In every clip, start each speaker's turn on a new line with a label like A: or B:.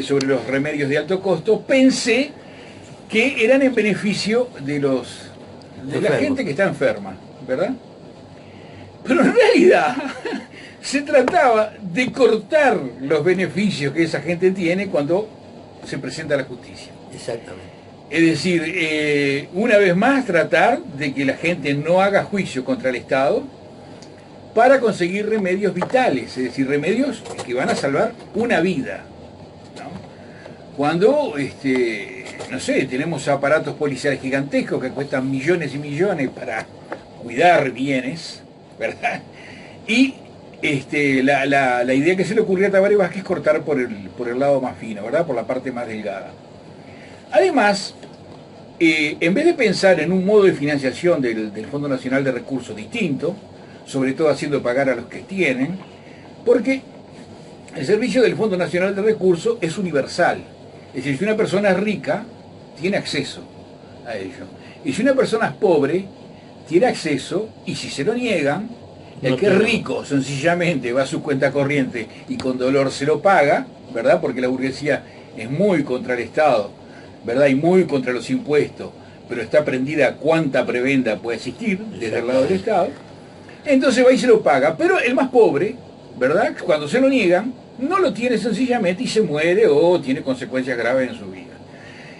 A: sobre los remedios de alto costo, pensé que eran en beneficio de la gente que está enferma, ¿verdad? Pero en realidad se trataba de cortar los beneficios que esa gente tiene cuando se presenta a la justicia.
B: Exactamente.
A: Es decir, una vez más tratar de que la gente no haga juicio contra el Estado para conseguir remedios vitales, es decir, remedios que van a salvar una vida, ¿no? Cuando, no sé, tenemos aparatos policiales gigantescos que cuestan millones y millones para cuidar bienes, ¿verdad? Y la idea que se le ocurrió a Tabaré Vázquez es cortar por el lado más fino, ¿verdad? Por la parte más delgada. Además, en vez de pensar en un modo de financiación del Fondo Nacional de Recursos distinto, sobre todo haciendo pagar a los que tienen, porque el servicio del Fondo Nacional de Recursos es universal. Es decir, si una persona es rica, tiene acceso a ello. Y si una persona es pobre, tiene acceso, y si se lo niegan, el que es rico sencillamente va a su cuenta corriente y con dolor se lo paga, ¿verdad? Porque la burguesía es muy contra el Estado, ¿verdad? Y muy contra los impuestos, pero está prendida a cuánta prebenda puede existir desde el lado del Estado. Entonces va y se lo paga, pero el más pobre, ¿verdad? Cuando se lo niegan, no lo tiene sencillamente y se muere o tiene consecuencias graves en su vida.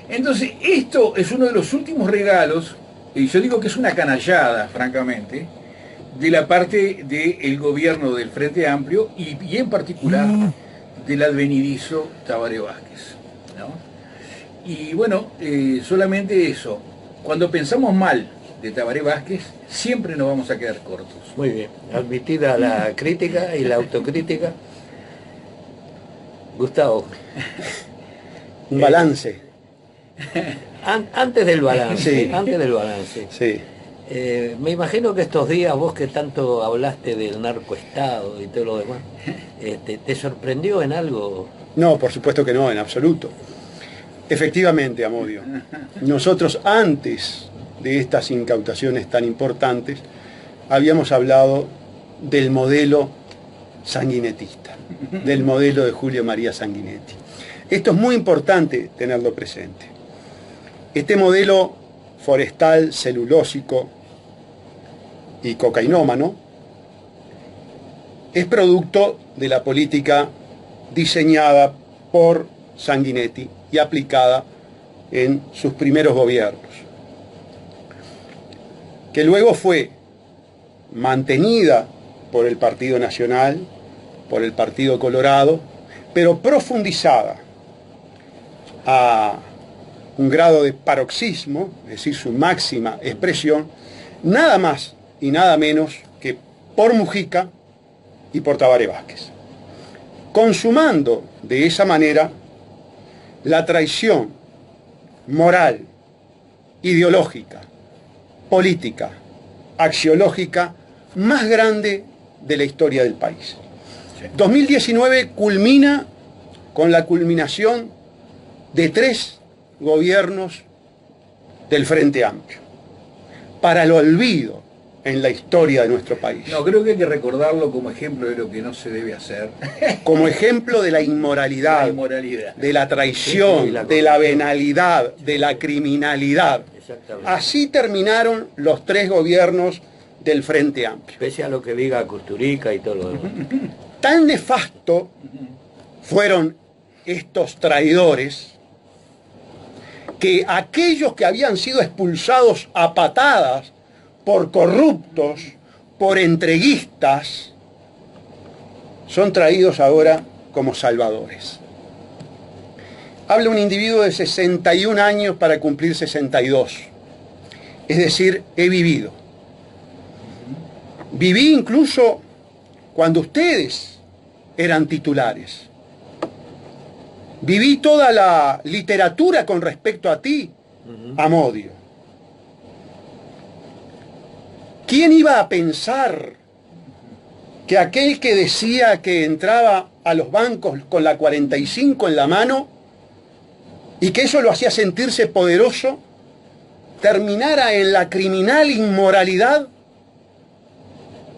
A: Entonces, esto es uno de los últimos regalos, y yo digo que es una canallada, francamente, de la parte del gobierno del Frente Amplio y en particular del advenedizo Tabaré Vázquez, ¿no? Y bueno, solamente eso. Cuando pensamos mal de Tabaré Vázquez, siempre nos vamos a quedar cortos.
B: Muy bien, admitida la crítica y la autocrítica. Gustavo.
C: Un balance.
B: Antes del balance,
C: Sí.
B: antes del balance.
C: Sí.
B: Me imagino que estos días, vos que tanto hablaste del narcoestado y todo lo demás, ¿te sorprendió en algo?
C: No, por supuesto que no, en absoluto. Efectivamente, Amodio, nosotros antes de estas incautaciones tan importantes habíamos hablado del modelo sanguinetista, del modelo de Julio María Sanguinetti. Esto es muy importante tenerlo presente. Este modelo forestal, celulósico y cocainómano es producto de la política diseñada por Sanguinetti y aplicada en sus primeros gobiernos, que luego fue mantenida por el Partido Nacional, por el Partido Colorado, pero profundizada a un grado de paroxismo, es decir, su máxima expresión, nada más y nada menos que por Mujica y por Tabaré Vázquez, consumando de esa manera la traición moral, ideológica, política, axiológica más grande de la historia del país. 2019 culmina con la culminación de 3 gobiernos del Frente Amplio, para el olvido en la historia de nuestro país.
A: No, creo que hay que recordarlo como ejemplo de lo que no se debe hacer.
C: Como ejemplo de la inmoralidad, de la traición, de la venalidad, de la criminalidad. Así terminaron los 3 gobiernos del Frente Amplio.
B: Pese a lo que diga Kusturica y todo lo demás.
C: Tan nefasto fueron estos traidores que aquellos que habían sido expulsados a patadas por corruptos, por entreguistas, son traídos ahora como salvadores. Habla un individuo de 61 años para cumplir 62. Es decir, he vivido. Viví incluso cuando ustedes eran titulares. Viví toda la literatura con respecto a ti, Amodio. ¿Quién iba a pensar que aquel que decía que entraba a los bancos con la 45 en la mano y que eso lo hacía sentirse poderoso, terminara en la criminal inmoralidad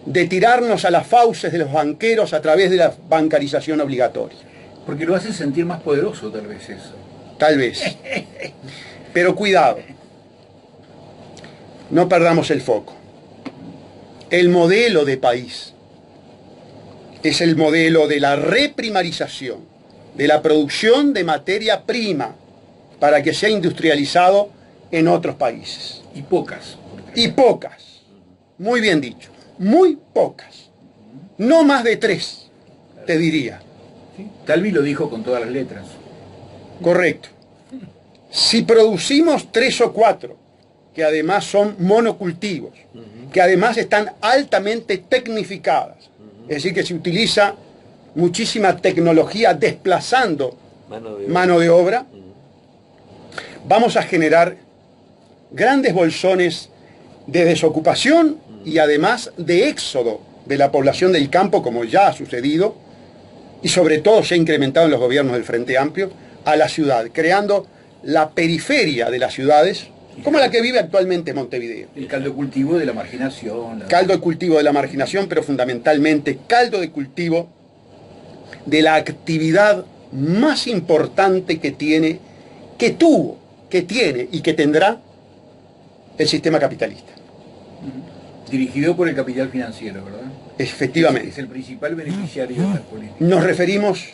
C: de tirarnos a las fauces de los banqueros a través de la bancarización obligatoria?
A: Porque lo hace sentir más poderoso, tal vez eso.
C: Tal vez. Pero cuidado, no perdamos el foco. El modelo de país es el modelo de la reprimarización, de la producción de materia prima para que sea industrializado en otros países.
A: Y pocas.
C: Y pocas. Muy bien dicho. Muy pocas. No más de 3, te diría.
A: ¿Sí? Talvi lo dijo con todas las letras.
C: Correcto. Si producimos 3 o 4, que además son monocultivos, que además están altamente tecnificadas, es decir, que se utiliza muchísima tecnología desplazando mano de obra, vamos a generar grandes bolsones de desocupación y además de éxodo de la población del campo, como ya ha sucedido, y sobre todo se ha incrementado en los gobiernos del Frente Amplio, a la ciudad, creando la periferia de las ciudades, como la que vive actualmente Montevideo.
A: El caldo de cultivo de la marginación.
C: Caldo de cultivo de la marginación, pero fundamentalmente caldo de cultivo de la actividad más importante que tiene, que tuvo, que tiene y que tendrá el sistema capitalista.
A: Dirigido por el capital financiero, ¿verdad?
C: Efectivamente.
A: Es el principal beneficiario de las políticas.
C: Nos referimos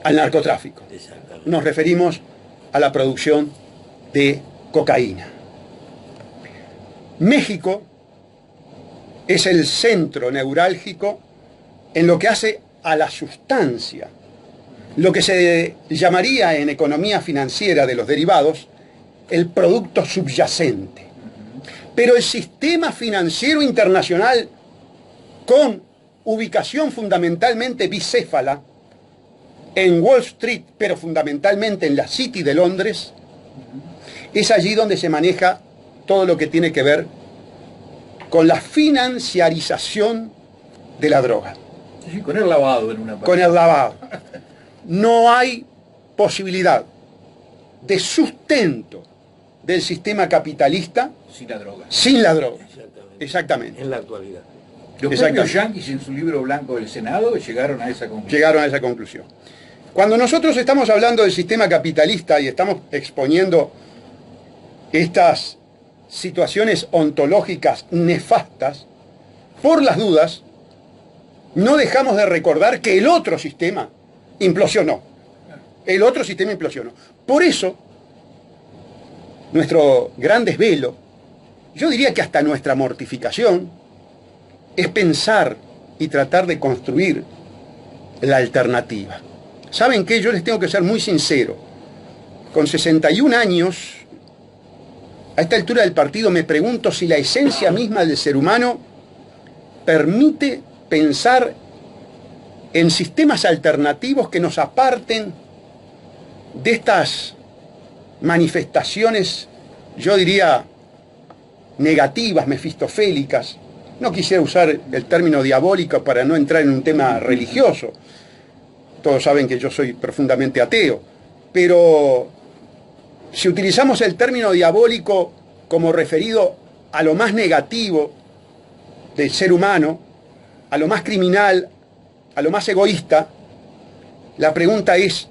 C: al narcotráfico. Nos referimos a la producción de cocaína. México es el centro neurálgico en lo que hace a la sustancia, lo que se llamaría en economía financiera de los derivados el producto subyacente. Pero el sistema financiero internacional, con ubicación fundamentalmente bicéfala en Wall Street, pero fundamentalmente en la City de Londres, es allí donde se maneja todo lo que tiene que ver con la financiarización de la droga.
A: Sí, con el lavado en una parte.
C: Con el lavado. No hay posibilidad de sustento del sistema capitalista
A: sin la droga.
C: Sin la droga. Exactamente.
B: En la actualidad.
A: Los propios yanquis en su libro blanco del Senado llegaron a esa conclusión.
C: Llegaron a esa conclusión. Cuando nosotros estamos hablando del sistema capitalista y estamos exponiendo estas situaciones ontológicas nefastas, por las dudas, no dejamos de recordar que el otro sistema implosionó. El otro sistema implosionó. Por eso, nuestro gran desvelo, yo diría que hasta nuestra mortificación, es pensar y tratar de construir la alternativa. ¿Saben qué? Yo les tengo que ser muy sincero. Con 61 años, a esta altura del partido, me pregunto si la esencia misma del ser humano permite pensar en sistemas alternativos que nos aparten de estas manifestaciones, yo diría, negativas, mefistofélicas. No quisiera usar el término diabólico para no entrar en un tema religioso. Todos saben que yo soy profundamente ateo, pero si utilizamos el término diabólico como referido a lo más negativo del ser humano, a lo más criminal, a lo más egoísta, la pregunta es,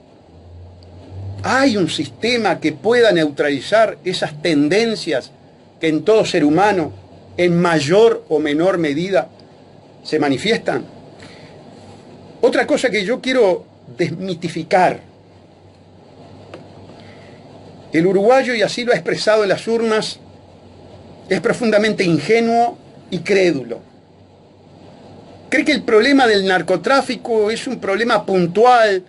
C: ¿hay un sistema que pueda neutralizar esas tendencias que en todo ser humano, en mayor o menor medida, se manifiestan? Otra cosa que yo quiero desmitificar. El uruguayo, y así lo ha expresado en las urnas, es profundamente ingenuo y crédulo. Cree que el problema del narcotráfico es un problema puntual,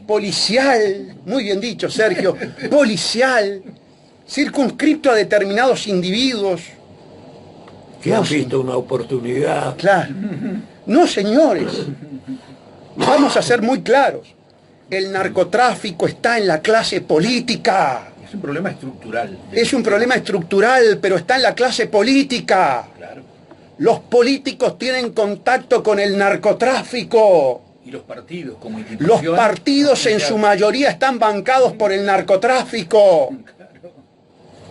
C: policial, muy bien dicho, Sergio, policial, circunscripto a determinados individuos.
B: Que han visto una oportunidad.
C: Claro. No, señores. Vamos a ser muy claros. El narcotráfico está en la clase política.
A: Es un problema estructural.
C: Es un problema estructural, pero está en la clase política.
A: Claro.
C: Los políticos tienen contacto con el narcotráfico.
A: Y los partidos como institución.
C: Los partidos en su mayoría están bancados por el narcotráfico.
A: Claro.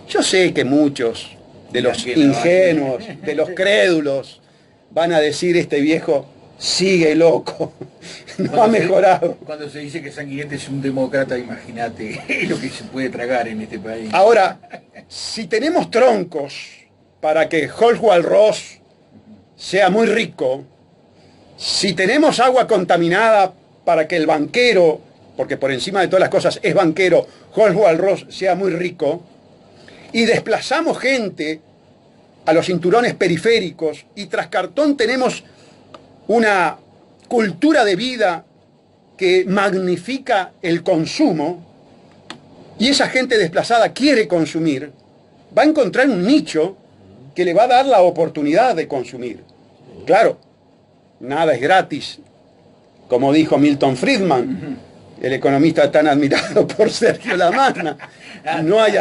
C: Yo sé que muchos de los ingenuos, de los crédulos, van a decir, este viejo sigue loco, no ha
A: Cuando
C: mejorado.
A: cuando se dice que Sanguinetti es un demócrata, imagínate lo que se puede tragar en este país.
C: Ahora, si tenemos troncos para que Oswald Ross sea muy rico, si tenemos agua contaminada para que el banquero, porque por encima de todas las cosas es banquero, Oswald Ross sea muy rico, y desplazamos gente a los cinturones periféricos, y tras cartón tenemos una cultura de vida que magnifica el consumo, y esa gente desplazada quiere consumir, va a encontrar un nicho que le va a dar la oportunidad de consumir. Claro, nada es gratis, como dijo Milton Friedman, el economista tan admirado por Sergio Lamanna. No hay...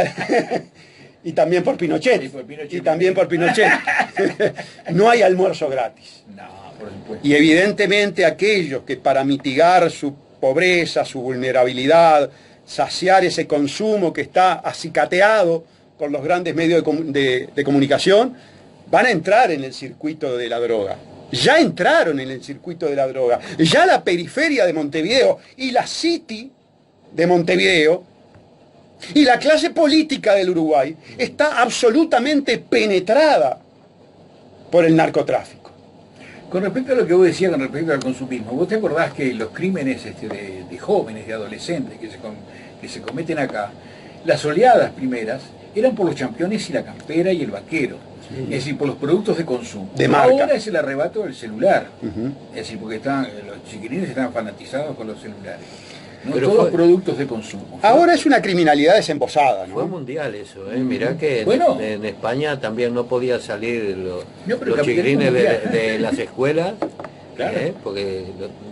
C: y también por Pinochet.
A: Sí, por Pinochet.
C: Y también por Pinochet. No hay almuerzo gratis.
A: No, por supuesto.
C: Y evidentemente aquellos que para mitigar su pobreza, su vulnerabilidad, saciar ese consumo que está acicateado por los grandes medios de comunicación, van a entrar en el circuito de la droga. Ya entraron en el circuito de la droga. Ya la periferia de Montevideo y la City de Montevideo y la clase política del Uruguay está absolutamente penetrada por el narcotráfico.
A: Con respecto a lo que vos decías con respecto al consumismo, ¿vos te acordás que los crímenes de jóvenes, de adolescentes que se cometen acá, las oleadas primeras eran por los championes y la campera y el vaquero? Es decir, por los productos de consumo.
C: De marca.
A: Ahora es el arrebato del celular. Es decir, porque los chiquilines están fanatizados con los celulares. ¿No?
B: Pero
A: Todos
B: fue...
A: productos de consumo.
C: Ahora es una criminalidad desembosada,
B: Fue
C: ¿no?
B: mundial eso, ¿eh? Mirá que
A: Bueno.
B: en España también no podía salir
A: No, pero
B: los
A: el capitalismo
B: chiquilines
A: mundial.
B: de las escuelas,
A: Claro.
B: porque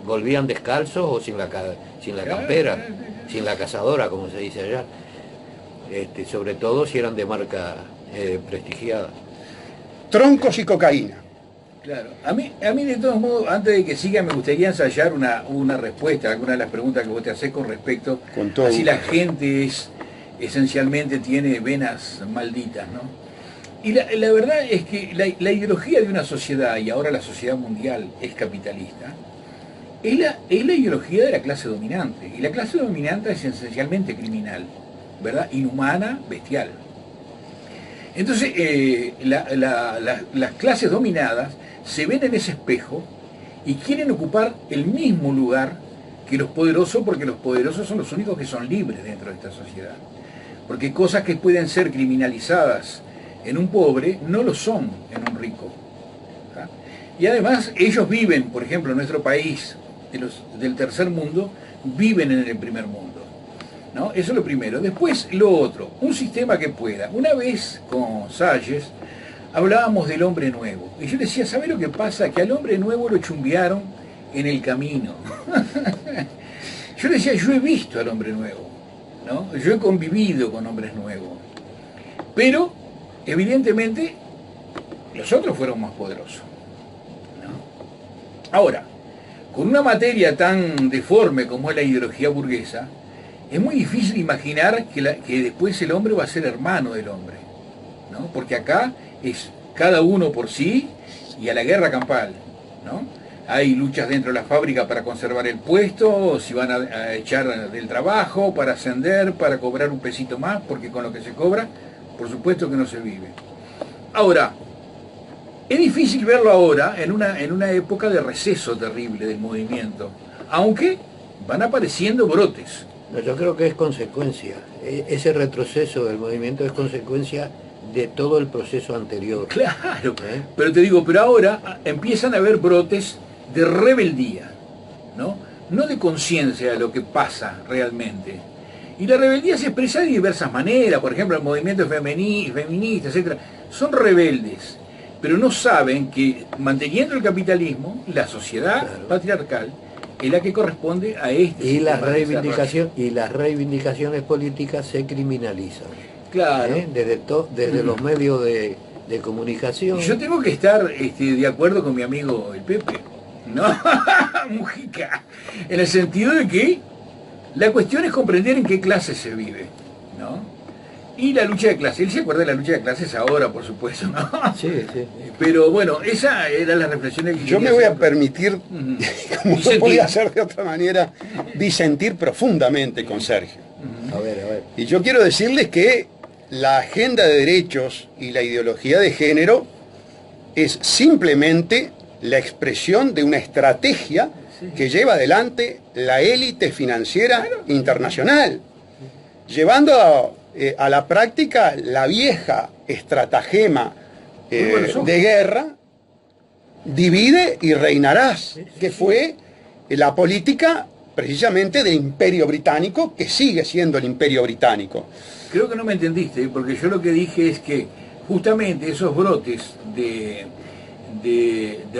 B: volvían descalzos o sin la
A: Claro.
B: campera, sin la cazadora, como se dice allá. Sobre todo si eran de marca prestigiada.
C: Troncos y cocaína.
A: Claro. A mí de todos modos, antes de que siga, me gustaría ensayar una respuesta a alguna de las preguntas que vos te hacés con respecto
C: Con todo
A: a si la
C: gusto.
A: gente esencialmente tiene venas malditas, ¿no? Y la verdad es que la ideología de una sociedad, y ahora la sociedad mundial es capitalista, es la ideología de la clase dominante. Y la clase dominante es esencialmente criminal, ¿verdad? Inhumana, bestial. Entonces, las clases dominadas se ven en ese espejo y quieren ocupar el mismo lugar que los poderosos, porque los poderosos son los únicos que son libres dentro de esta sociedad. Porque cosas que pueden ser criminalizadas en un pobre no lo son en un rico. ¿Ah? Y además ellos viven, por ejemplo, en nuestro país, del tercer mundo, viven en el primer mundo. ¿No? Eso es lo primero. Después lo otro, un sistema que pueda. Una vez con Salles hablábamos del hombre nuevo. Y yo le decía, ¿sabe lo que pasa? Que al hombre nuevo lo chumbearon en el camino. Yo le decía, yo he visto al hombre nuevo, ¿no? Yo he convivido con hombres nuevos. Pero, evidentemente, los otros fueron más poderosos, ¿no? Ahora, con una materia tan deforme como es la ideología burguesa, es muy difícil imaginar que después el hombre va a ser hermano del hombre, ¿no? Porque acá es cada uno por sí y a la guerra campal, ¿no? Hay luchas dentro de la fábrica para conservar el puesto, si van a echar del trabajo, para ascender, para cobrar un pesito más, porque con lo que se cobra, por supuesto que no se vive. Ahora, es difícil verlo ahora en una época de receso terrible del movimiento, aunque van apareciendo brotes.
B: No, yo creo que es consecuencia. Ese retroceso del movimiento es consecuencia de todo el proceso anterior.
A: Claro, pero te digo, pero ahora empiezan a haber brotes de rebeldía, ¿no? No de conciencia de lo que pasa realmente. Y la rebeldía se expresa de diversas maneras, por ejemplo, el movimiento feminista, etc. Son rebeldes, pero no saben que manteniendo el capitalismo, la sociedad patriarcal es la que corresponde a este
B: Y las
A: sistema de
B: reivindicaciones políticas se criminalizan.
A: Claro.
B: Desde los medios de comunicación.
A: Yo tengo que estar de acuerdo con mi amigo el Pepe, ¿no? Mujica, en el sentido de que la cuestión es comprender en qué clase se vive, ¿no? Y la lucha de clases. Él se acuerda de la lucha de clases ahora, por supuesto, ¿no?
B: Sí, sí.
A: Pero bueno, esa era la reflexión que
C: yo me voy a permitir, como no
A: Disentir.
C: podía hacer de otra manera, disentir profundamente con Sergio.
B: A ver.
C: Y yo quiero decirles que la agenda de derechos y la ideología de género es simplemente la expresión de una estrategia que lleva adelante la élite financiera internacional, llevando a la práctica la vieja estratagema de guerra, divide y reinarás, que fue la política precisamente del Imperio Británico, que sigue siendo el Imperio Británico.
A: Creo que no me entendiste, porque yo lo que dije es que justamente esos brotes de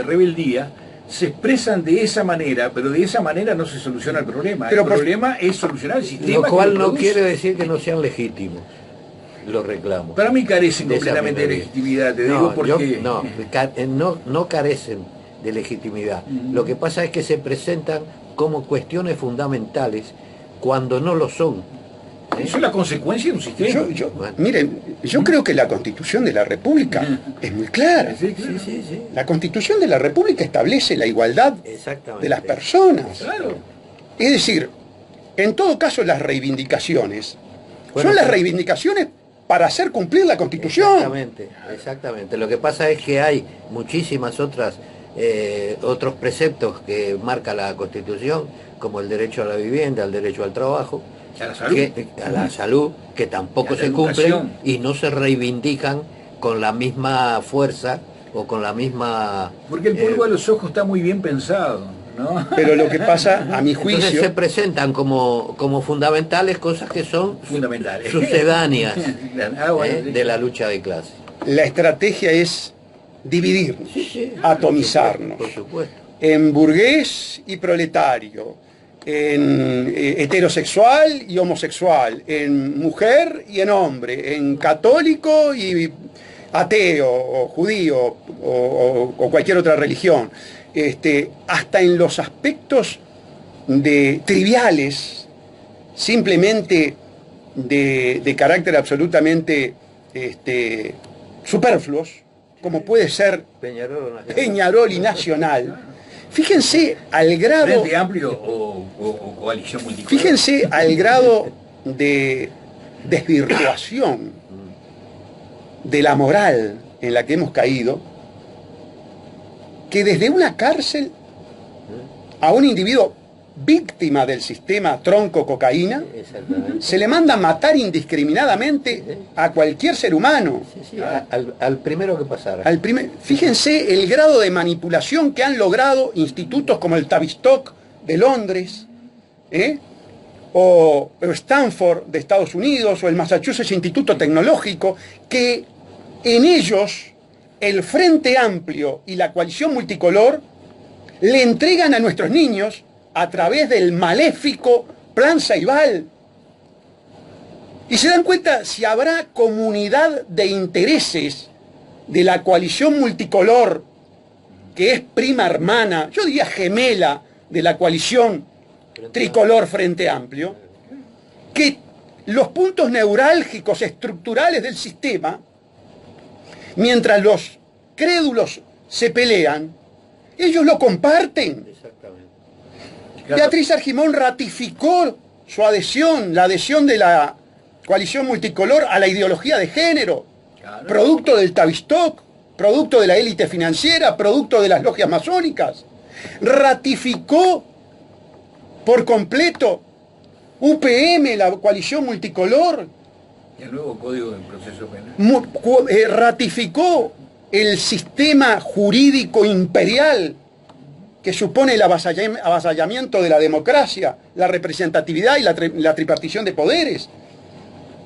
A: rebeldía se expresan de esa manera, pero de esa manera no se soluciona el problema.
C: Pero
A: el problema es solucionar el sistema.
B: Lo cual
A: que
B: no
A: produce.
B: quiere decir que no sean legítimos los reclamos.
A: Para mí carecen
B: De esa
A: completamente de
B: minoría.
A: legitimidad, te digo, porque...
B: No carecen de legitimidad. Lo que pasa es que se presentan como cuestiones fundamentales cuando no lo son.
A: Eso es la consecuencia de un sistema.
C: Miren, yo creo que la Constitución de la República es muy clara.
A: Sí, claro.
B: Sí.
C: La Constitución de la República establece la igualdad
B: Exactamente.
C: de las personas.
A: Claro.
C: Es decir, en todo caso las reivindicaciones
B: Bueno,
C: son las
B: pero-
C: reivindicaciones para hacer cumplir la Constitución.
B: Exactamente. Lo que pasa es que hay muchísimas otros preceptos que marca la Constitución, como el derecho a la vivienda, el derecho al trabajo,
A: A la salud.
B: que tampoco
A: A la
B: se cumplen
A: educación.
B: y no se reivindican con la misma fuerza o con la misma...
A: Porque el polvo a los ojos está muy bien pensado, ¿no?
C: Pero lo que pasa, a mi
B: Entonces se
C: juicio,
B: presentan como fundamentales cosas que son
A: Fundamentales.
B: sucedáneas
A: Bueno, sí.
B: de la lucha de clases.
C: la estrategia es dividirnos,
B: Sí,
C: atomizarnos,
B: por supuesto.
C: en burgués y proletario, en heterosexual y homosexual, en mujer y en hombre, en católico y ateo o judío o cualquier otra religión, hasta en los aspectos triviales, simplemente de carácter absolutamente superfluos, como puede ser Peñarol y Nacional. Fíjense al grado,
A: Frente Amplio o coalición multicolor.
C: fíjense al grado de desvirtuación de la moral en la que hemos caído, que desde una cárcel a un individuo víctima del sistema tronco cocaína
B: Exactamente.
C: se le manda a matar indiscriminadamente a cualquier ser humano.
B: Sí, al primero que pasara.
C: Fíjense el grado de manipulación que han logrado institutos como el Tavistock de Londres, o Stanford de Estados Unidos, o el Massachusetts Instituto Tecnológico, que en ellos el Frente Amplio y la coalición multicolor le entregan a nuestros niños, a través del maléfico Plan Ceibal. Y se dan cuenta si habrá comunidad de intereses de la coalición multicolor, que es prima hermana, yo diría gemela, de la coalición tricolor Frente Amplio, que los puntos neurálgicos estructurales del sistema, mientras los crédulos se pelean, ellos lo comparten.
B: Exactamente.
C: Beatriz Argimón ratificó su adhesión, la adhesión de la coalición multicolor a la ideología de género,
A: Claro.
C: producto del Tavistock, producto de la élite financiera, producto de las logias masónicas. Ratificó por completo UPM, la coalición multicolor,
A: Y el nuevo Código del Proceso Penal.
C: ratificó el sistema jurídico imperial que supone el avasallamiento de la democracia, la representatividad y la tripartición de poderes.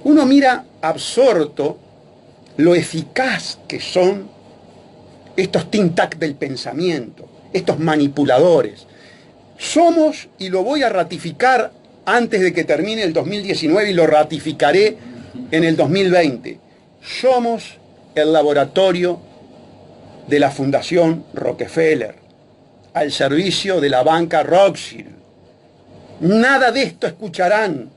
C: Uno mira absorto lo eficaz que son estos think tank del pensamiento, estos manipuladores. Somos, y lo voy a ratificar antes de que termine el 2019 y lo ratificaré en el 2020, somos el laboratorio de la Fundación Rockefeller, al servicio de la banca Rothschild. Nada de esto escucharán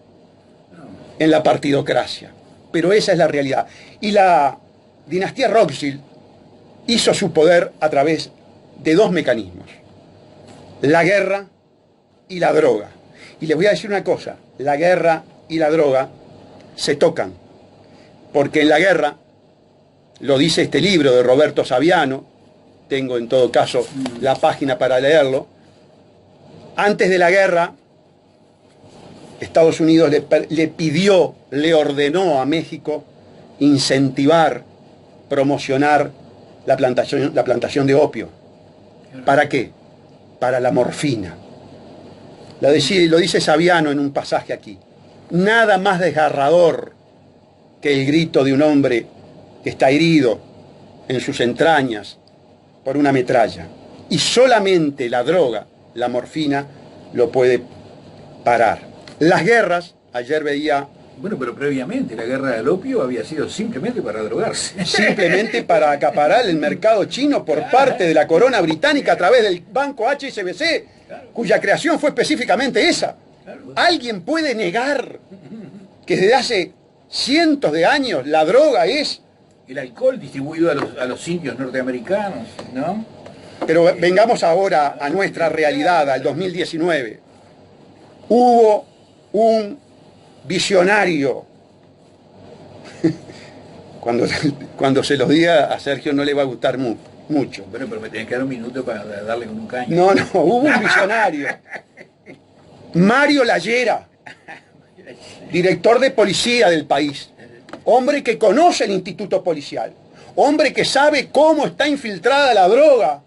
C: en la partidocracia. pero esa es la realidad. Y la dinastía Rothschild hizo su poder a través de dos mecanismos: la guerra y la droga. Y les voy a decir una cosa: la guerra y la droga se tocan, porque en la guerra, lo dice este libro de Roberto Saviano, tengo en todo caso la página para leerlo, antes de la guerra Estados Unidos le ordenó a México incentivar, promocionar la plantación de opio. ¿Para qué? Para la morfina. Lo dice Saviano en un pasaje aquí. Nada más desgarrador que el grito de un hombre que está herido en sus entrañas por una metralla. Y solamente la droga, la morfina, lo puede parar. Las guerras, ayer veía...
A: Bueno, pero previamente la guerra del opio había sido simplemente para drogarse.
C: Simplemente para acaparar el mercado chino por parte de la corona británica a través del banco HSBC, cuya creación fue específicamente esa. ¿Alguien puede negar que desde hace cientos de años la droga es...
A: El alcohol distribuido a los indios norteamericanos, ¿no?
C: Pero vengamos ahora a nuestra realidad, al 2019. Hubo un visionario. Cuando se los diga a Sergio no le va a gustar mucho.
A: Bueno, pero me tenés que dar un minuto para darle con un caño.
C: No, hubo un visionario. Mario Lallera, director de policía del país. Hombre que conoce el instituto policial. Hombre que sabe cómo está infiltrada la droga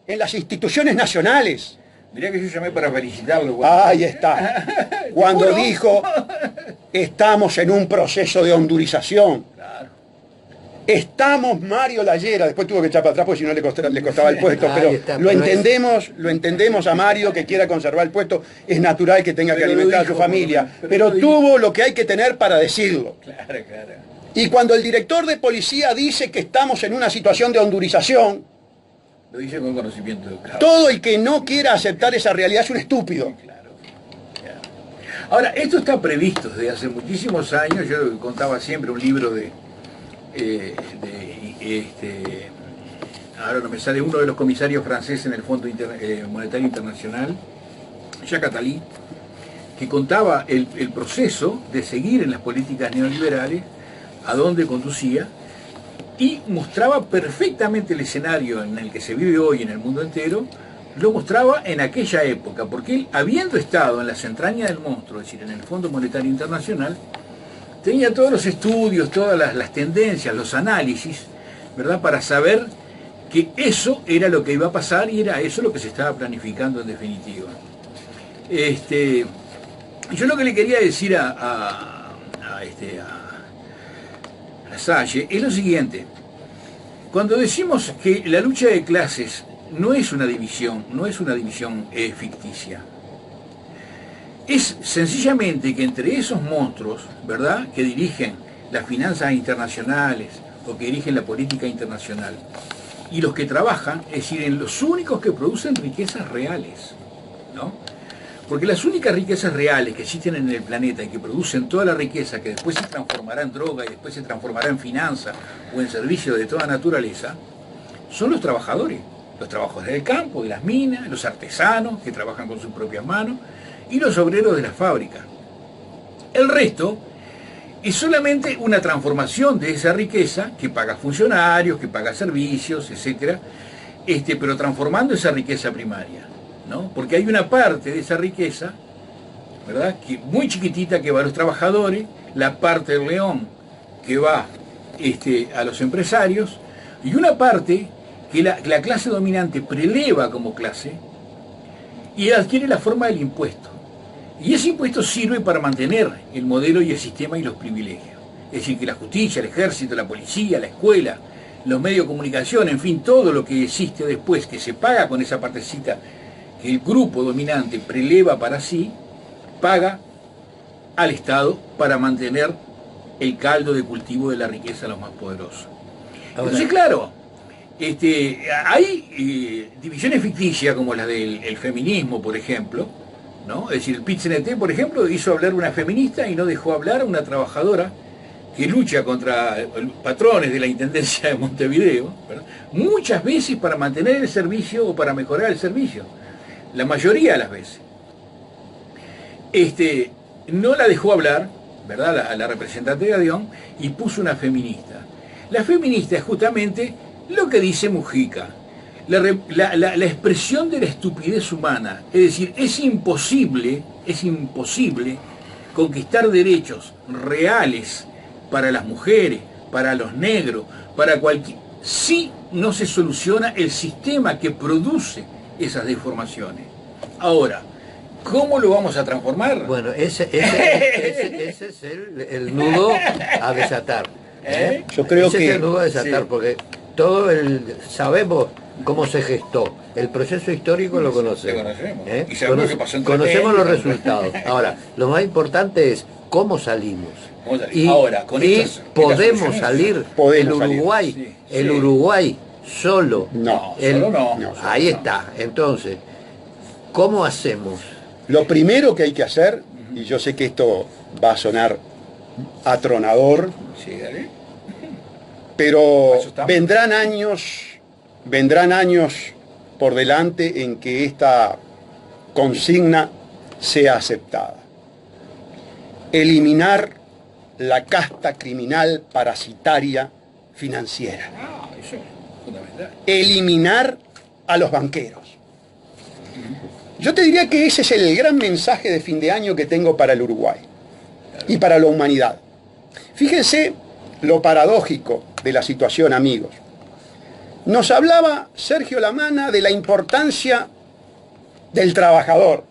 C: en las instituciones nacionales.
A: Mirá que yo llamé para felicitarlo.
C: Ahí está. Cuando dijo, estamos en un proceso de hondurización.
A: Claro.
C: Estamos, Mario Lallera, después tuvo que echar para atrás porque si no le costaba el puesto, pero
B: está,
C: lo entendemos a Mario, que quiera conservar el puesto, es natural que tenga que alimentar a su familia, pero tuvo lo que hay que tener para decirlo.
A: Claro.
C: Y cuando el director de policía dice que estamos en una situación de hondurización,
A: lo dice con conocimiento de causa.
C: todo el que no quiera aceptar esa realidad es un estúpido.
A: Claro. Ahora, esto está previsto desde hace muchísimos años. Yo contaba siempre un libro ahora no me sale, uno de los comisarios franceses en el Fondo Monetario Internacional, Jacques Attali, que contaba el proceso de seguir en las políticas neoliberales, a dónde conducía, y mostraba perfectamente el escenario en el que se vive hoy en el mundo entero, lo mostraba en aquella época, porque él, habiendo estado en las entrañas del monstruo, es decir, en el Fondo Monetario Internacional, tenía todos los estudios, todas las tendencias, los análisis, ¿verdad?, para saber que eso era lo que iba a pasar y era eso lo que se estaba planificando en definitiva. Yo lo que le quería decir a Salle es lo siguiente: cuando decimos que la lucha de clases no es una división ficticia, es sencillamente que entre esos monstruos, ¿verdad?, que dirigen las finanzas internacionales o que dirigen la política internacional, y los que trabajan, es decir, en los únicos que producen riquezas reales, ¿no? Porque las únicas riquezas reales que existen en el planeta y que producen toda la riqueza que después se transformará en droga y después se transformará en finanza o en servicio de toda naturaleza, son los trabajadores del campo, de las minas, los artesanos que trabajan con sus propias manos y los obreros de las fábricas. El resto es solamente una transformación de esa riqueza que paga funcionarios, que paga servicios, etc., pero transformando esa riqueza primaria, ¿no? Porque hay una parte de esa riqueza, ¿verdad?, que muy chiquitita, que va a los trabajadores, la parte del león que va a los empresarios, y una parte que la clase dominante preleva como clase y adquiere la forma del impuesto. Y ese impuesto sirve para mantener el modelo y el sistema y los privilegios. Es decir, que la justicia, el ejército, la policía, la escuela, los medios de comunicación, en fin, todo lo que existe después, que se paga con esa partecita que el grupo dominante preleva para sí, paga al Estado para mantener el caldo de cultivo de la riqueza a los más poderosos. Entonces, claro, hay divisiones ficticias como las del feminismo, por ejemplo, ¿no? Es decir, el PIT-CNT, por ejemplo, hizo hablar una feminista y no dejó hablar a una trabajadora que que lucha contra patrones de la Intendencia de Montevideo, ¿verdad? Muchas veces para mantener el servicio o para mejorar el servicio, la mayoría de las veces. No la dejó hablar, ¿verdad? La representante de Adión, y puso una feminista. La feminista es justamente lo que dice Mujica, la expresión de la estupidez humana. Es decir, es imposible conquistar derechos reales para las mujeres, para los negros, para cualquier... si no se soluciona el sistema que produce esas deformaciones. Ahora, ¿cómo lo vamos a transformar?
B: Bueno, ese es el nudo a desatar.
C: Yo creo
B: ese
C: que...
B: es el nudo a desatar,
A: sí.
B: porque sabemos cómo se gestó. El proceso histórico lo conocemos.
A: Lo conocemos. Y sabemos qué pasó entre
B: Conocemos los
A: ellos.
B: resultados. Ahora, lo más importante es cómo salimos. Y,
A: ahora, con estas
B: podemos
A: soluciones,
B: salir.
C: Podemos
B: el Uruguay,
A: salir. Sí,
B: el
A: sí.
B: Uruguay solo.
C: No,
A: solo no.
B: Ahí está. Entonces, ¿cómo hacemos?
C: Lo primero que hay que hacer, y yo sé que esto va a sonar atronador,
A: Sí, dale.
C: pero
A: Eso estamos.
C: vendrán años por delante en que esta consigna sea aceptada. Eliminar la casta criminal parasitaria financiera.
A: Eso es fundamental.
C: Eliminar a los banqueros. Yo te diría que ese es el gran mensaje de fin de año que tengo para el Uruguay y para la humanidad. Fíjense lo paradójico de la situación, amigos. Nos hablaba Sergio Lamana de la importancia del trabajador.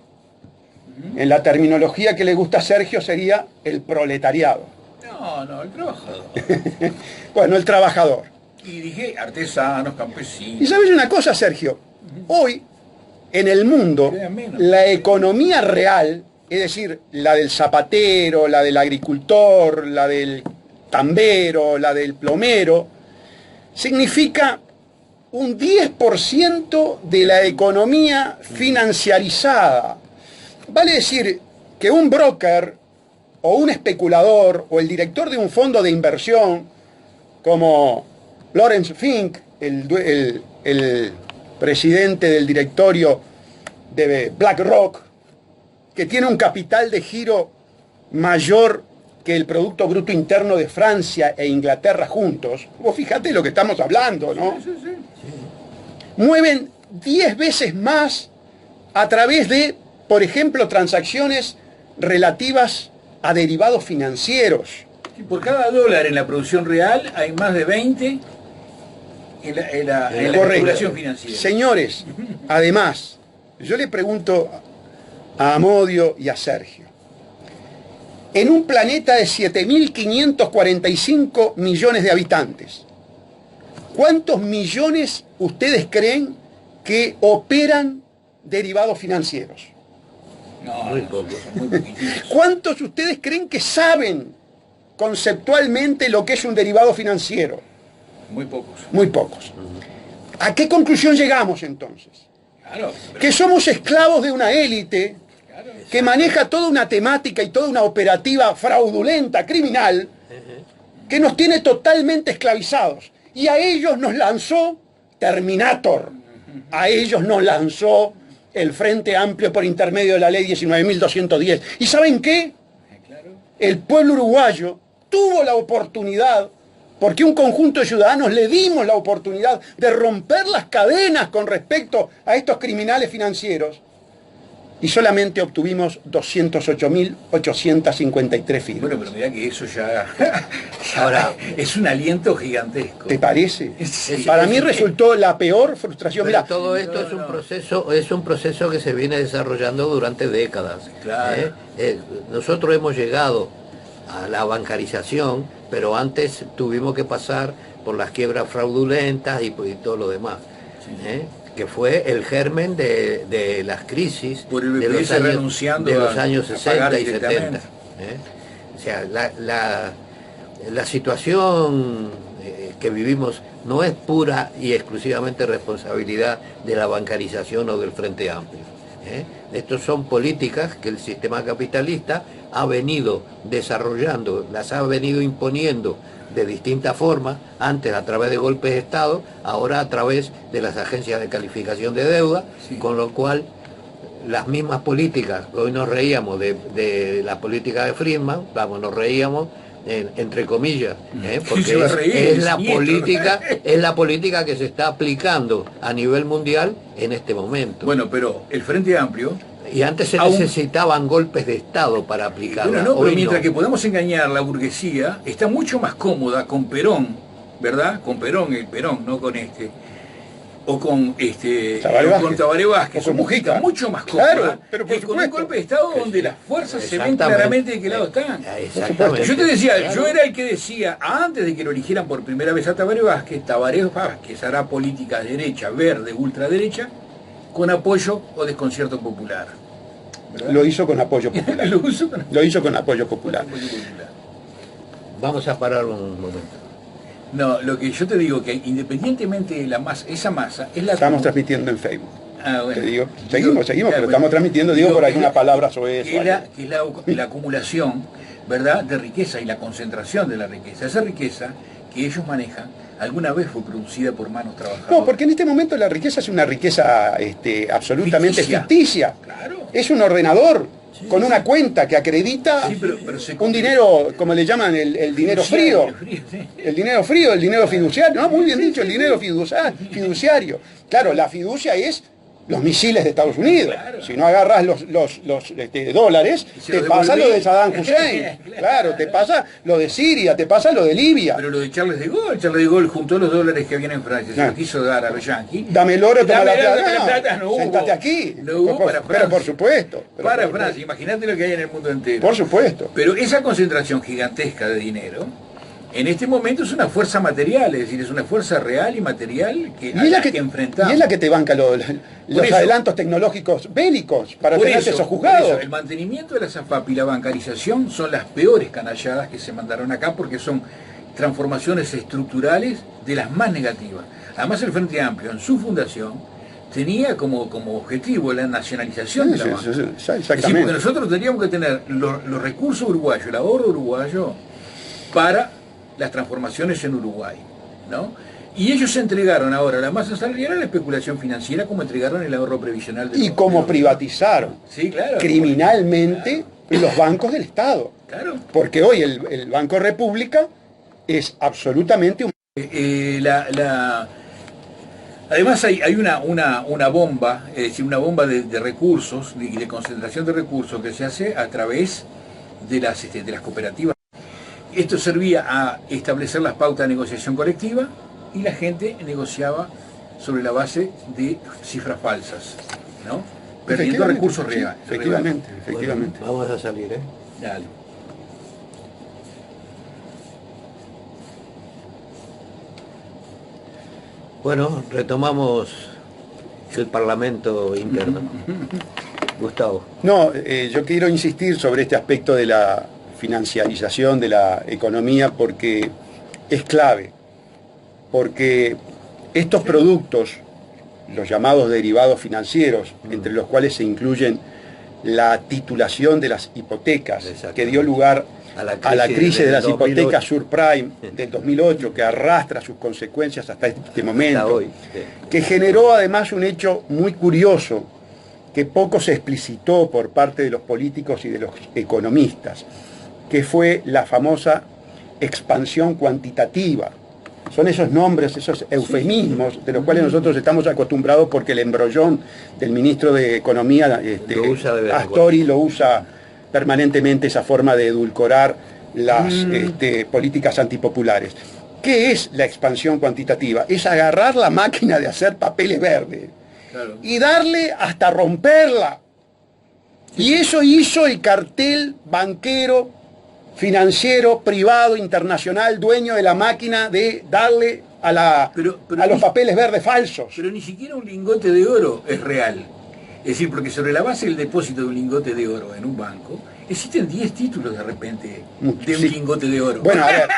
C: En la terminología que le gusta a Sergio sería el proletariado.
A: No, el trabajador.
C: Bueno, el trabajador.
A: Y dije artesanos,
C: Y
A: campesinos.
C: sabes una cosa, Sergio, hoy en el mundo
A: Queda menos.
C: la economía real, es decir, la del zapatero, la del agricultor, la del tambero, la del plomero, significa un 10% de la economía financiarizada. Vale decir que un broker o un especulador o el director de un fondo de inversión como Lawrence Fink, el presidente del directorio de BlackRock, que tiene un capital de giro mayor que el Producto Bruto Interno de Francia e Inglaterra juntos, vos fíjate lo que estamos hablando, ¿no?
A: Sí.
C: Mueven 10 veces más a través de, por ejemplo, transacciones relativas a derivados financieros.
A: Sí, por cada dólar en la producción real hay más de 20 en la
C: Correcto.
A: especulación financiera.
C: Señores, además, yo le pregunto a Amodio y a Sergio, en un planeta de 7.545 millones de habitantes, ¿cuántos millones ustedes creen que operan derivados financieros?
A: No,
B: Muy
A: son
B: poco.
A: muy poquititos.
C: ¿Cuántos ustedes creen que saben conceptualmente lo que es un derivado financiero?
A: Muy pocos.
C: Muy pocos. ¿A qué conclusión llegamos entonces?
A: Claro. pero-
C: Que somos esclavos de una élite
A: claro.
C: que maneja toda una temática y toda una operativa fraudulenta, criminal, que nos tiene totalmente esclavizados. Y a ellos nos lanzó Terminator. A ellos nos lanzó el Frente Amplio por intermedio de la Ley 19.210. ¿Y saben qué?
A: Claro.
C: El pueblo uruguayo tuvo la oportunidad, porque un conjunto de ciudadanos le dimos la oportunidad de romper las cadenas con respecto a estos criminales financieros, y solamente obtuvimos 208.853 firmas.
A: Bueno, pero mira que eso ya,
B: Ahora,
A: es un aliento gigantesco.
C: ¿Te parece?
A: Sí.
C: Para mí resultó la peor frustración.
B: pero
C: Mira,
B: todo esto es un proceso que se viene desarrollando durante décadas.
A: Claro.
B: Nosotros hemos llegado a la bancarización, pero antes tuvimos que pasar por las quiebras fraudulentas y todo lo demás, que fue el germen de las crisis
A: Por el
B: de
A: BPS
B: los años,
A: renunciando
B: de los
A: a-
B: años
A: a pagar
B: 60 y 70.
A: directamente.
B: O sea, la situación que vivimos no es pura y exclusivamente responsabilidad de la bancarización o del Frente Amplio. Estos son políticas que el sistema capitalista ha venido desarrollando, las ha venido imponiendo de distintas formas, antes a través de golpes de Estado, ahora a través de las agencias de calificación de deuda, sí. Con lo cual las mismas políticas, hoy nos reíamos de la política de Friedman, nos reíamos entre comillas, porque es la política que se está aplicando a nivel mundial en este momento.
A: Bueno, pero el Frente Amplio...
B: Y antes se necesitaban golpes de Estado para aplicarla.
A: Bueno, no, pero mientras que podemos engañar, la burguesía está mucho más cómoda con Perón, ¿verdad? Con Perón, el Perón, no con o con Tabaré Vázquez,
C: o con Mujica,
A: mucho más cómoda,
C: claro, pero por
A: con un golpe de Estado donde las fuerzas se ven claramente de qué lado están.
B: Exactamente.
A: Yo te decía, claro. Yo era el que decía, antes de que lo eligieran por primera vez a Tabaré Vázquez hará política derecha, verde, ultraderecha, con apoyo o desconcierto popular. ¿Verdad?
C: Lo hizo con apoyo popular. Lo hizo con apoyo popular.
B: Vamos a parar un momento.
A: No, lo que yo te digo que independientemente de la masa, esa masa es la...
C: Estamos transmitiendo en Facebook.
A: Bueno.
C: Te digo, seguimos, pero estamos transmitiendo, por alguna palabra sobre eso.
A: Que es la acumulación, ¿verdad?, de riqueza y la concentración de la riqueza. Esa riqueza que ellos manejan alguna vez fue producida por manos trabajadoras.
C: No, porque en este momento la riqueza es una riqueza absolutamente ficticia.
A: Claro.
C: Es un ordenador con una cuenta que acredita un dinero, como le llaman, el dinero frío. El dinero frío, el dinero fiduciario. No, muy bien dicho, el dinero fiduciario. Claro, la fiducia es los misiles de Estados Unidos. Claro. Si no agarras los dólares, te pasa lo de Saddam Hussein. Claro, te pasa lo de Siria, te pasa lo de Libia.
A: Pero lo de Charles de Gaulle juntó los dólares que habían en Francia, se los quiso dar a los yanquis.
C: Dame el oro, toma la
A: plata. No
C: sentate aquí.
A: No hubo para Francia.
C: Pero por supuesto.
A: Para Francia, imagínate lo que hay en el mundo entero.
C: Por supuesto.
A: Pero esa concentración gigantesca de dinero, en este momento es una fuerza material, es decir, es una fuerza real y material que enfrentamos.
C: Y es la que te banca los adelantos tecnológicos bélicos para tenerte esos juzgados.
A: El mantenimiento de la SAFAP y la bancarización son las peores canalladas que se mandaron acá porque son transformaciones estructurales de las más negativas. Además el Frente Amplio en su fundación tenía como objetivo la nacionalización de la banca.
C: Exactamente.
A: Es decir, porque nosotros teníamos que tener los recursos uruguayos, el ahorro uruguayo para las transformaciones en Uruguay, ¿no? Y ellos entregaron ahora la masa salarial a la especulación financiera como entregaron el ahorro previsional.
C: Y como privatizaron criminalmente los bancos del Estado.
A: Claro.
C: Porque hoy el Banco República es absolutamente un...
A: Además hay una bomba, es decir, una bomba de recursos y de concentración de recursos que se hace a través de las cooperativas. Esto servía a establecer las pautas de negociación colectiva y la gente negociaba sobre la base de cifras falsas, ¿no? Perdiendo recursos reales.
C: Efectivamente.
B: Bueno, vamos a salir,
A: Dale.
B: Bueno, retomamos el Parlamento interno. Gustavo.
C: No, yo quiero insistir sobre este aspecto de la financiarización de la economía porque es clave, porque estos productos, los llamados derivados financieros, entre los cuales se incluyen la titulación de las hipotecas, que dio lugar a la crisis de las hipotecas subprime del 2008, que arrastra sus consecuencias hasta este momento,
B: hoy,
C: que generó además un hecho muy curioso, que poco se explicitó por parte de los políticos y de los economistas, que fue la famosa expansión cuantitativa. Son esos nombres, esos eufemismos de los cuales nosotros estamos acostumbrados porque el embrollón del ministro de Economía, Astori, lo usa permanentemente, esa forma de edulcorar las políticas antipopulares. ¿Qué es la expansión cuantitativa? Es agarrar la máquina de hacer papeles verdes y darle hasta romperla. Y eso hizo el cartel banquero, financiero, privado, internacional, dueño de la máquina de darle a los papeles verdes falsos.
A: Pero ni siquiera un lingote de oro es real. Es decir, porque sobre la base del depósito de un lingote de oro en un banco, Existen 10 títulos de repente de un
C: Sí.
A: lingote de oro.
C: Bueno, a ver,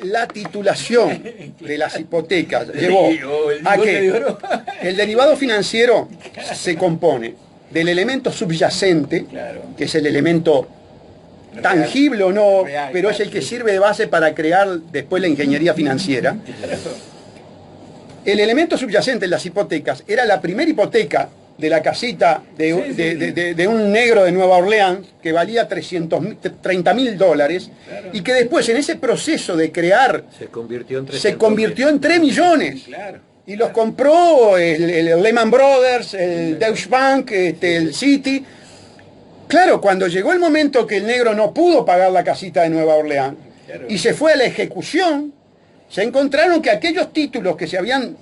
C: la titulación de las hipotecas llevó
A: O el
C: a
A: lingote
C: que
A: de oro.
C: el derivado financiero se compone del elemento subyacente,
A: Claro.
C: que es el elemento tangible o no,
A: Real,
C: pero es el que sirve de base para crear después la ingeniería financiera. El elemento subyacente en las hipotecas era la primera hipoteca de la casita de un negro de Nueva Orleans que valía $30.000 y que después en ese proceso de crear
B: Se convirtió en
C: se convirtió en 3 millones.
A: Claro.
C: Y los compró el Lehman Brothers, el Deutsche Bank, el Citi. Claro, cuando llegó el momento que el negro no pudo pagar la casita de Nueva Orleans
A: Claro.
C: y se fue a la ejecución, se encontraron que aquellos títulos que se habían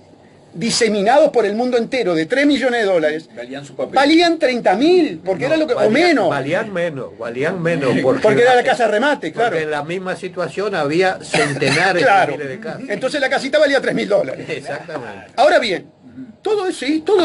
C: diseminados por el mundo entero de 3 millones de dólares
A: Valían su papel.
C: valían 30.000, porque era lo que, o menos,
B: Valían menos.
C: porque era la casa de remate, claro.
B: Porque en la misma situación había centenares
C: Claro.
B: de miles de casas.
C: Entonces la casita valía $3.000.
B: Exactamente.
C: Ahora bien, todo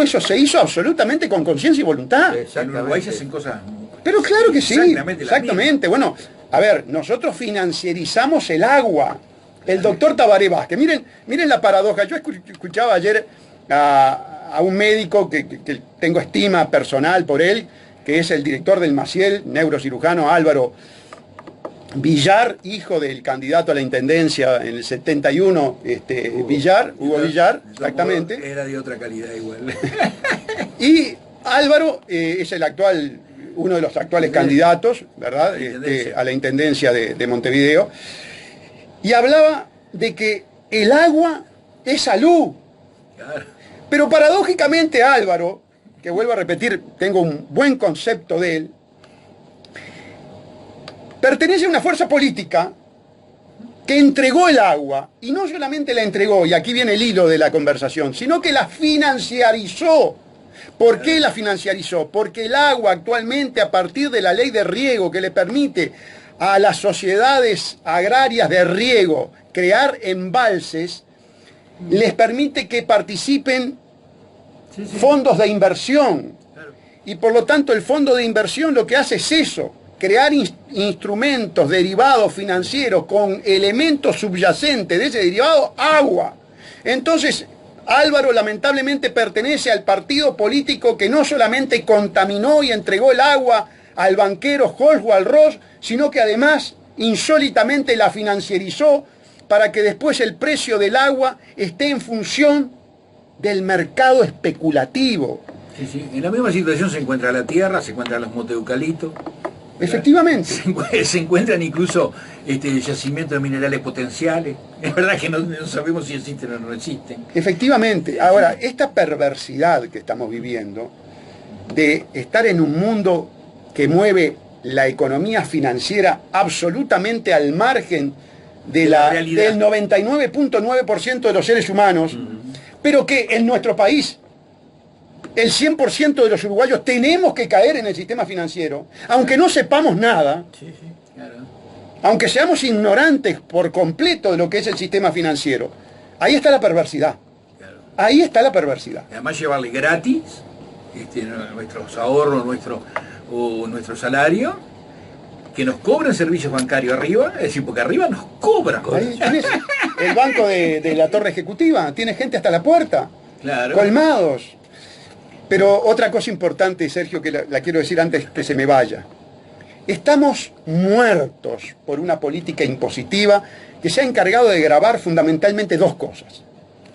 C: eso se hizo absolutamente con conciencia y voluntad.
A: En Uruguay se hacen cosas.
C: Pero claro que sí,
A: Exactamente las
C: exactamente. Bueno, a ver, nosotros financierizamos el agua. El doctor Tabaré Vázquez, miren la paradoja. Yo escuchaba ayer a un médico que tengo estima personal por él, que es el director del Maciel, neurocirujano Álvaro Villar, hijo del candidato a la intendencia en el 71, Hugo Villar, exactamente.
A: Era de otra calidad igual.
C: Y Álvaro es uno de los actuales candidatos, ¿verdad? A la intendencia de Montevideo. Y hablaba de que el agua es salud.
A: Claro.
C: Pero paradójicamente Álvaro, que vuelvo a repetir, tengo un buen concepto de él, pertenece a una fuerza política que entregó el agua, y no solamente la entregó, y aquí viene el hilo de la conversación, sino que la financiarizó. ¿Por qué la financiarizó? Porque el agua actualmente, a partir de la ley de riego que le permite a las sociedades agrarias de riego crear embalses, les permite que participen fondos de inversión. Y por lo tanto el fondo de inversión lo que hace es eso, crear instrumentos derivados financieros con elementos subyacentes de ese derivado, agua. Entonces, Álvaro lamentablemente pertenece al partido político que no solamente contaminó y entregó el agua al banquero Oswald Ross, sino que además insólitamente la financierizó para que después el precio del agua esté en función del mercado especulativo.
A: Sí, sí. En la misma situación se encuentra la tierra, se encuentran los montes de eucalipto.
C: Efectivamente.
A: Se encuentran incluso yacimientos de minerales potenciales. Es verdad que no sabemos si existen o no existen.
C: Efectivamente. Ahora, esta perversidad que estamos viviendo de estar en un mundo que mueve la economía financiera absolutamente al margen de
A: la
C: del
A: realidad.
C: 99.9% de los seres humanos, pero que en nuestro país el 100% de los uruguayos tenemos que caer en el sistema financiero, aunque no sepamos nada,
A: Sí, sí, claro.
C: aunque seamos ignorantes por completo de lo que es el sistema financiero. Ahí está la perversidad.
A: Claro.
C: Ahí está la perversidad.
A: Además llevarle gratis nuestros ahorros, nuestro salario, que nos cobran servicios bancarios arriba, es decir, porque arriba nos cobran.
C: Ahí tenés el banco de la torre ejecutiva, tiene gente hasta la puerta,
A: Claro.
C: colmados. Pero otra cosa importante, Sergio, que la quiero decir antes que se me vaya. Estamos muertos por una política impositiva que se ha encargado de gravar fundamentalmente dos cosas: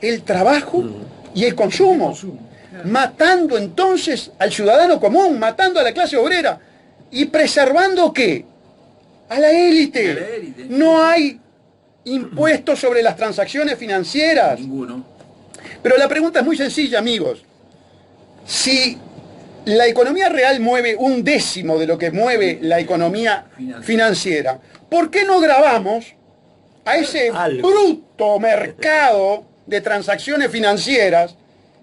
C: el trabajo y el consumo. Matando entonces al ciudadano común, matando a la clase obrera y preservando ¿qué? A la élite.
A: A la élite.
C: No hay impuestos sobre las transacciones financieras.
A: Ninguno.
C: Pero la pregunta es muy sencilla, amigos. Si la economía real mueve 1/10 de lo que mueve la economía financiera, ¿por qué no grabamos a ese
B: Algo.
C: bruto mercado de transacciones financieras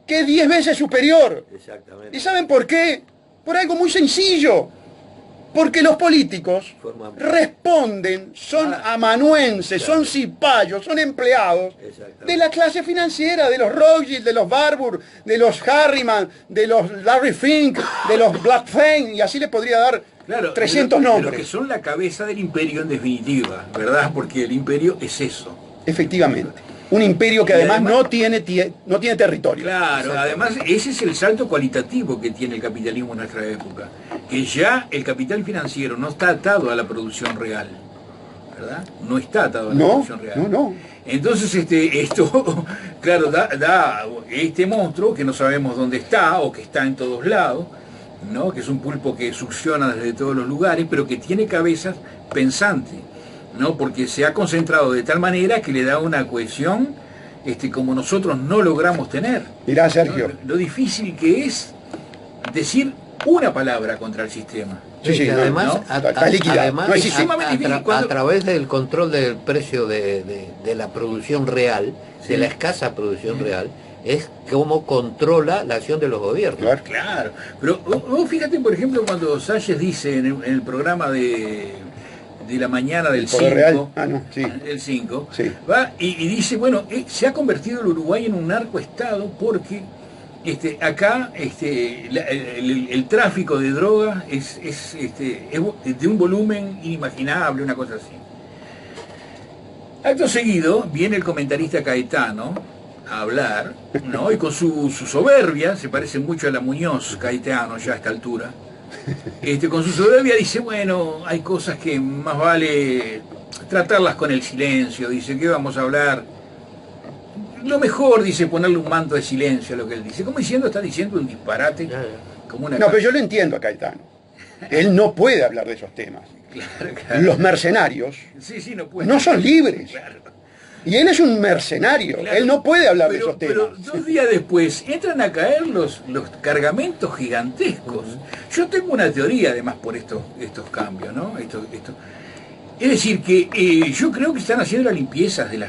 C: que es 10 veces superior?
B: Exactamente.
C: ¿Y saben por qué? Por algo muy sencillo. Porque los políticos
B: Forman-
C: responden, son amanuenses, son cipayos, son empleados
B: Exactamente.
C: de la clase financiera, de los Rothschild, de los Barbour, de los Harriman, de los Larry Fink, de los Blackfein, y así les podría dar
A: Claro,
C: 300
A: pero
C: nombres.
A: que son la cabeza del imperio en definitiva, ¿verdad? Porque el imperio es eso.
C: Efectivamente. Un imperio que
A: Y
C: además,
A: además
C: no tiene territorio.
A: Claro, además ese es el salto cualitativo que tiene el capitalismo en nuestra época, que ya el capital financiero no está atado a la producción real, ¿verdad? No está atado a la producción real.
C: No.
A: Entonces esto, claro, da este monstruo que no sabemos dónde está o que está en todos lados, ¿no? Que es un pulpo que succiona desde todos los lugares, pero que tiene cabezas pensantes, ¿no? Porque se ha concentrado de tal manera que le da una cohesión como nosotros no logramos tener.
C: Mirá, Sergio.
A: ¿No? Lo difícil que es decir una palabra contra el sistema.
B: Sí, además,
C: está liquidado.
B: Además,
C: No existe.
B: a través del control del precio de la producción real, de la escasa producción real, es como controla la acción de los gobiernos.
A: Claro. Pero vos fíjate, por ejemplo, cuando Salles dice en el programa de la mañana del 5, el 5, va y dice, bueno, se ha convertido el Uruguay en un narcoestado porque acá el tráfico de drogas es de un volumen inimaginable, una cosa así. Acto seguido viene el comentarista Caetano a hablar, ¿no? Y con su soberbia, se parece mucho a la Muñoz Caetano ya a esta altura, con su soberbia dice, bueno, hay cosas que más vale tratarlas con el silencio, dice, ¿qué vamos a hablar? Lo mejor, dice, ponerle un manto de silencio a lo que él dice. Como diciendo, está diciendo un disparate. Como una
C: pero yo lo entiendo a Caetano. Él no puede hablar de esos temas.
A: Claro.
C: Los mercenarios no son libres.
A: Claro.
C: Y él es un mercenario.
A: Claro.
C: Él no puede hablar de esos temas.
A: Pero 2 días después entran a caer los cargamentos gigantescos. Yo tengo una teoría, además, por estos cambios, ¿no? Es decir, que yo creo que están haciendo la limpieza de la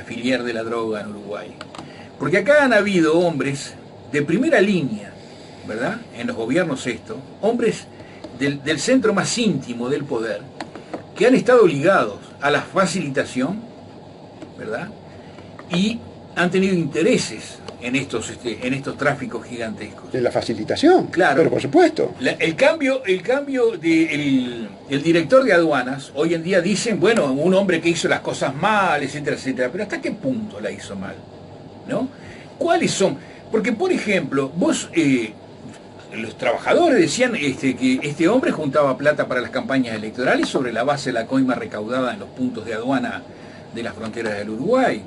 A: filial de la droga en Uruguay. Porque acá han habido hombres de primera línea, ¿verdad? En los gobiernos hombres del centro más íntimo del poder, que han estado ligados a la facilitación, ¿verdad? Y han tenido intereses en estos tráficos gigantescos.
C: De la facilitación,
A: claro.
C: Pero por supuesto.
A: El cambio del director de aduanas, hoy en día dicen, bueno, un hombre que hizo las cosas mal, etcétera, etcétera, pero ¿hasta qué punto la hizo mal? ¿No? ¿Cuáles son? Porque, por ejemplo, los trabajadores decían que este hombre juntaba plata para las campañas electorales sobre la base de la coima recaudada en los puntos de aduana de las fronteras del Uruguay,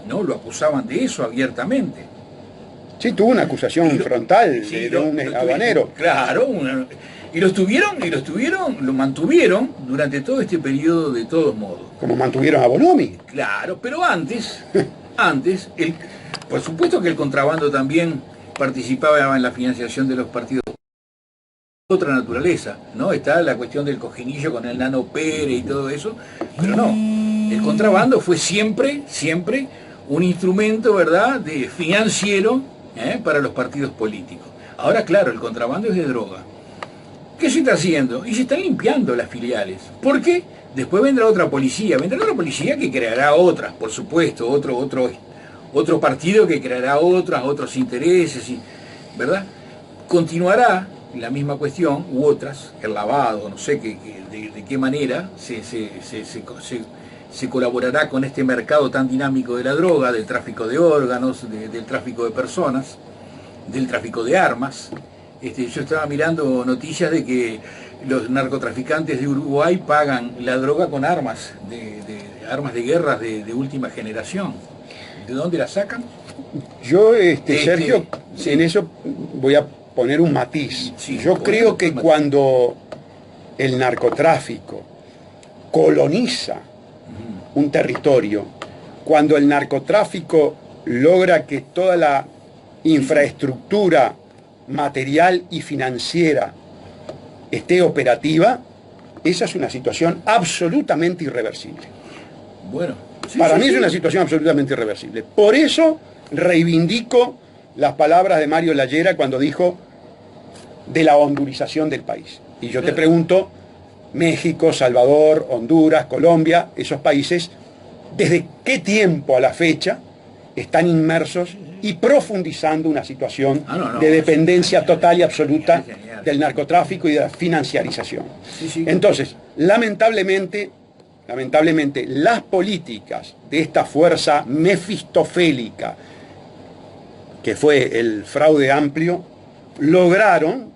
A: ¿no? Lo acusaban de eso abiertamente.
C: Sí, tuvo una acusación frontal de un aduanero.
A: Claro, y lo mantuvieron durante todo este periodo de todos modos.
C: Como mantuvieron a Bonomi.
A: Claro, pero antes, por supuesto que el contrabando también participaba en la financiación de los partidos de otra naturaleza, ¿no? Está la cuestión del cojinillo con el Nano Pérez y todo eso, pero no. El contrabando fue siempre un instrumento, ¿verdad?, financiero para los partidos políticos. Ahora, claro, el contrabando es de droga. ¿Qué se está haciendo? Y se están limpiando las filiales. ¿Por qué? Después vendrá otra policía que creará otras, por supuesto, otro partido que creará otros intereses, ¿verdad? Continuará la misma cuestión, u otras, el lavado, no sé de qué manera se colaborará con este mercado tan dinámico de la droga, del tráfico de órganos, del tráfico de personas, del tráfico de armas. Yo estaba mirando noticias de que los narcotraficantes de Uruguay pagan la droga con armas de guerra de última generación. ¿De dónde la sacan?
C: Yo, Sergio, en eso voy a poner un matiz. Yo creo que cuando el narcotráfico coloniza un territorio, cuando el narcotráfico logra que toda la infraestructura material y financiera esté operativa, esa es una situación absolutamente irreversible.
A: Bueno,
C: para mí es una situación absolutamente irreversible. Por eso reivindico las palabras de Mario Lallera cuando dijo de la hondurización del país. Y yo te pregunto, México, Salvador, Honduras, Colombia, esos países, ¿desde qué tiempo a la fecha están inmersos y profundizando una situación
A: no,
C: de dependencia total y absoluta
A: genial.
C: del narcotráfico y de la financiarización.
A: Sí.
C: Entonces, lamentablemente, las políticas de esta fuerza mefistofélica, que fue el fraude amplio, lograron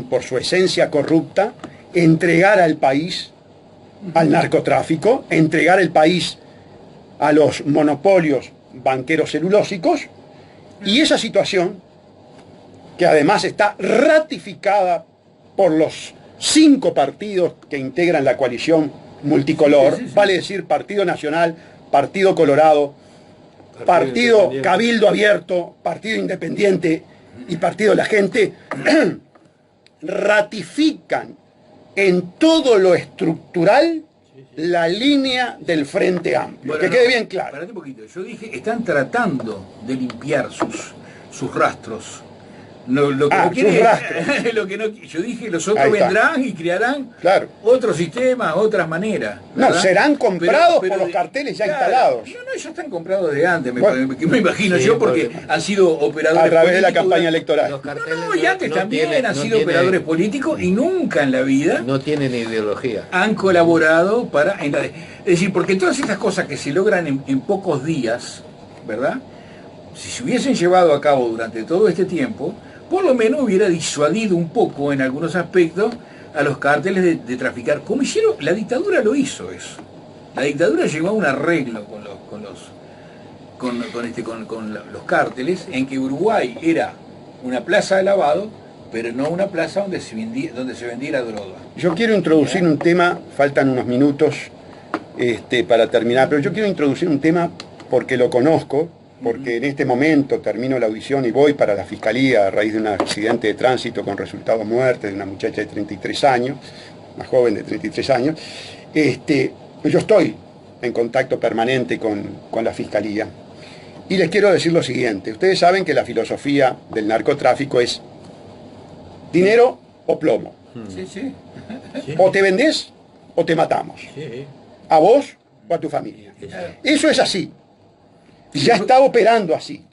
C: por su esencia corrupta, entregar al país al narcotráfico, entregar el país a los monopolios banqueros celulósicos, y esa situación, que además está ratificada por los 5 partidos que integran la coalición multicolor,
A: Sí.
C: vale decir Partido Nacional, Partido Colorado, Partido Cabildo Abierto, Partido Independiente y Partido de la Gente, ratifican en todo lo estructural la línea del Frente Amplio. Que quede bien claro.
A: Espérate un poquito. Yo dije, están tratando de limpiar sus rastros. No, lo que no quiere,
C: sus rastros.
A: lo que no, yo dije, los otros
C: Ahí está.
A: vendrán y crearán
C: Claro.
A: otros sistemas, otras maneras.
C: No,
A: ¿verdad?
C: serán comprados por los carteles ya instalados.
A: No, ya están comprados de antes,
C: Bueno.
A: me imagino
B: Sí,
A: yo, porque
B: porque
A: han sido operadores
C: A través de la
A: políticos
C: campaña
A: durante-
C: electoral.
B: Los carteles
A: No, y antes también
B: tienen-
A: han
B: no
A: sido
B: tienen-
A: operadores políticos y nunca en la vida
B: No tienen ideología.
A: han colaborado para... Es decir, porque todas estas cosas que se logran en pocos días, ¿verdad? Si se hubiesen llevado a cabo durante todo este tiempo, por lo menos hubiera disuadido un poco en algunos aspectos a los cárteles de traficar. Como hicieron, la dictadura lo hizo eso. La dictadura llegó a un arreglo con los cárteles, en que Uruguay era una plaza de lavado, pero no una plaza donde se vendiera droga.
C: Yo quiero introducir un tema, faltan unos minutos para terminar, pero yo quiero introducir un tema porque lo conozco, porque en este momento termino la audición y voy para la Fiscalía a raíz de un accidente de tránsito con resultado muerte de una muchacha de 33 años, una joven de 33 años. Yo estoy en contacto permanente con la Fiscalía y les quiero decir lo siguiente. Ustedes saben que la filosofía del narcotráfico es dinero o plomo.
A: Sí.
B: Sí.
C: O te vendés o te matamos.
B: Sí.
C: A vos o a tu familia. Eso es así. Ya está operando así.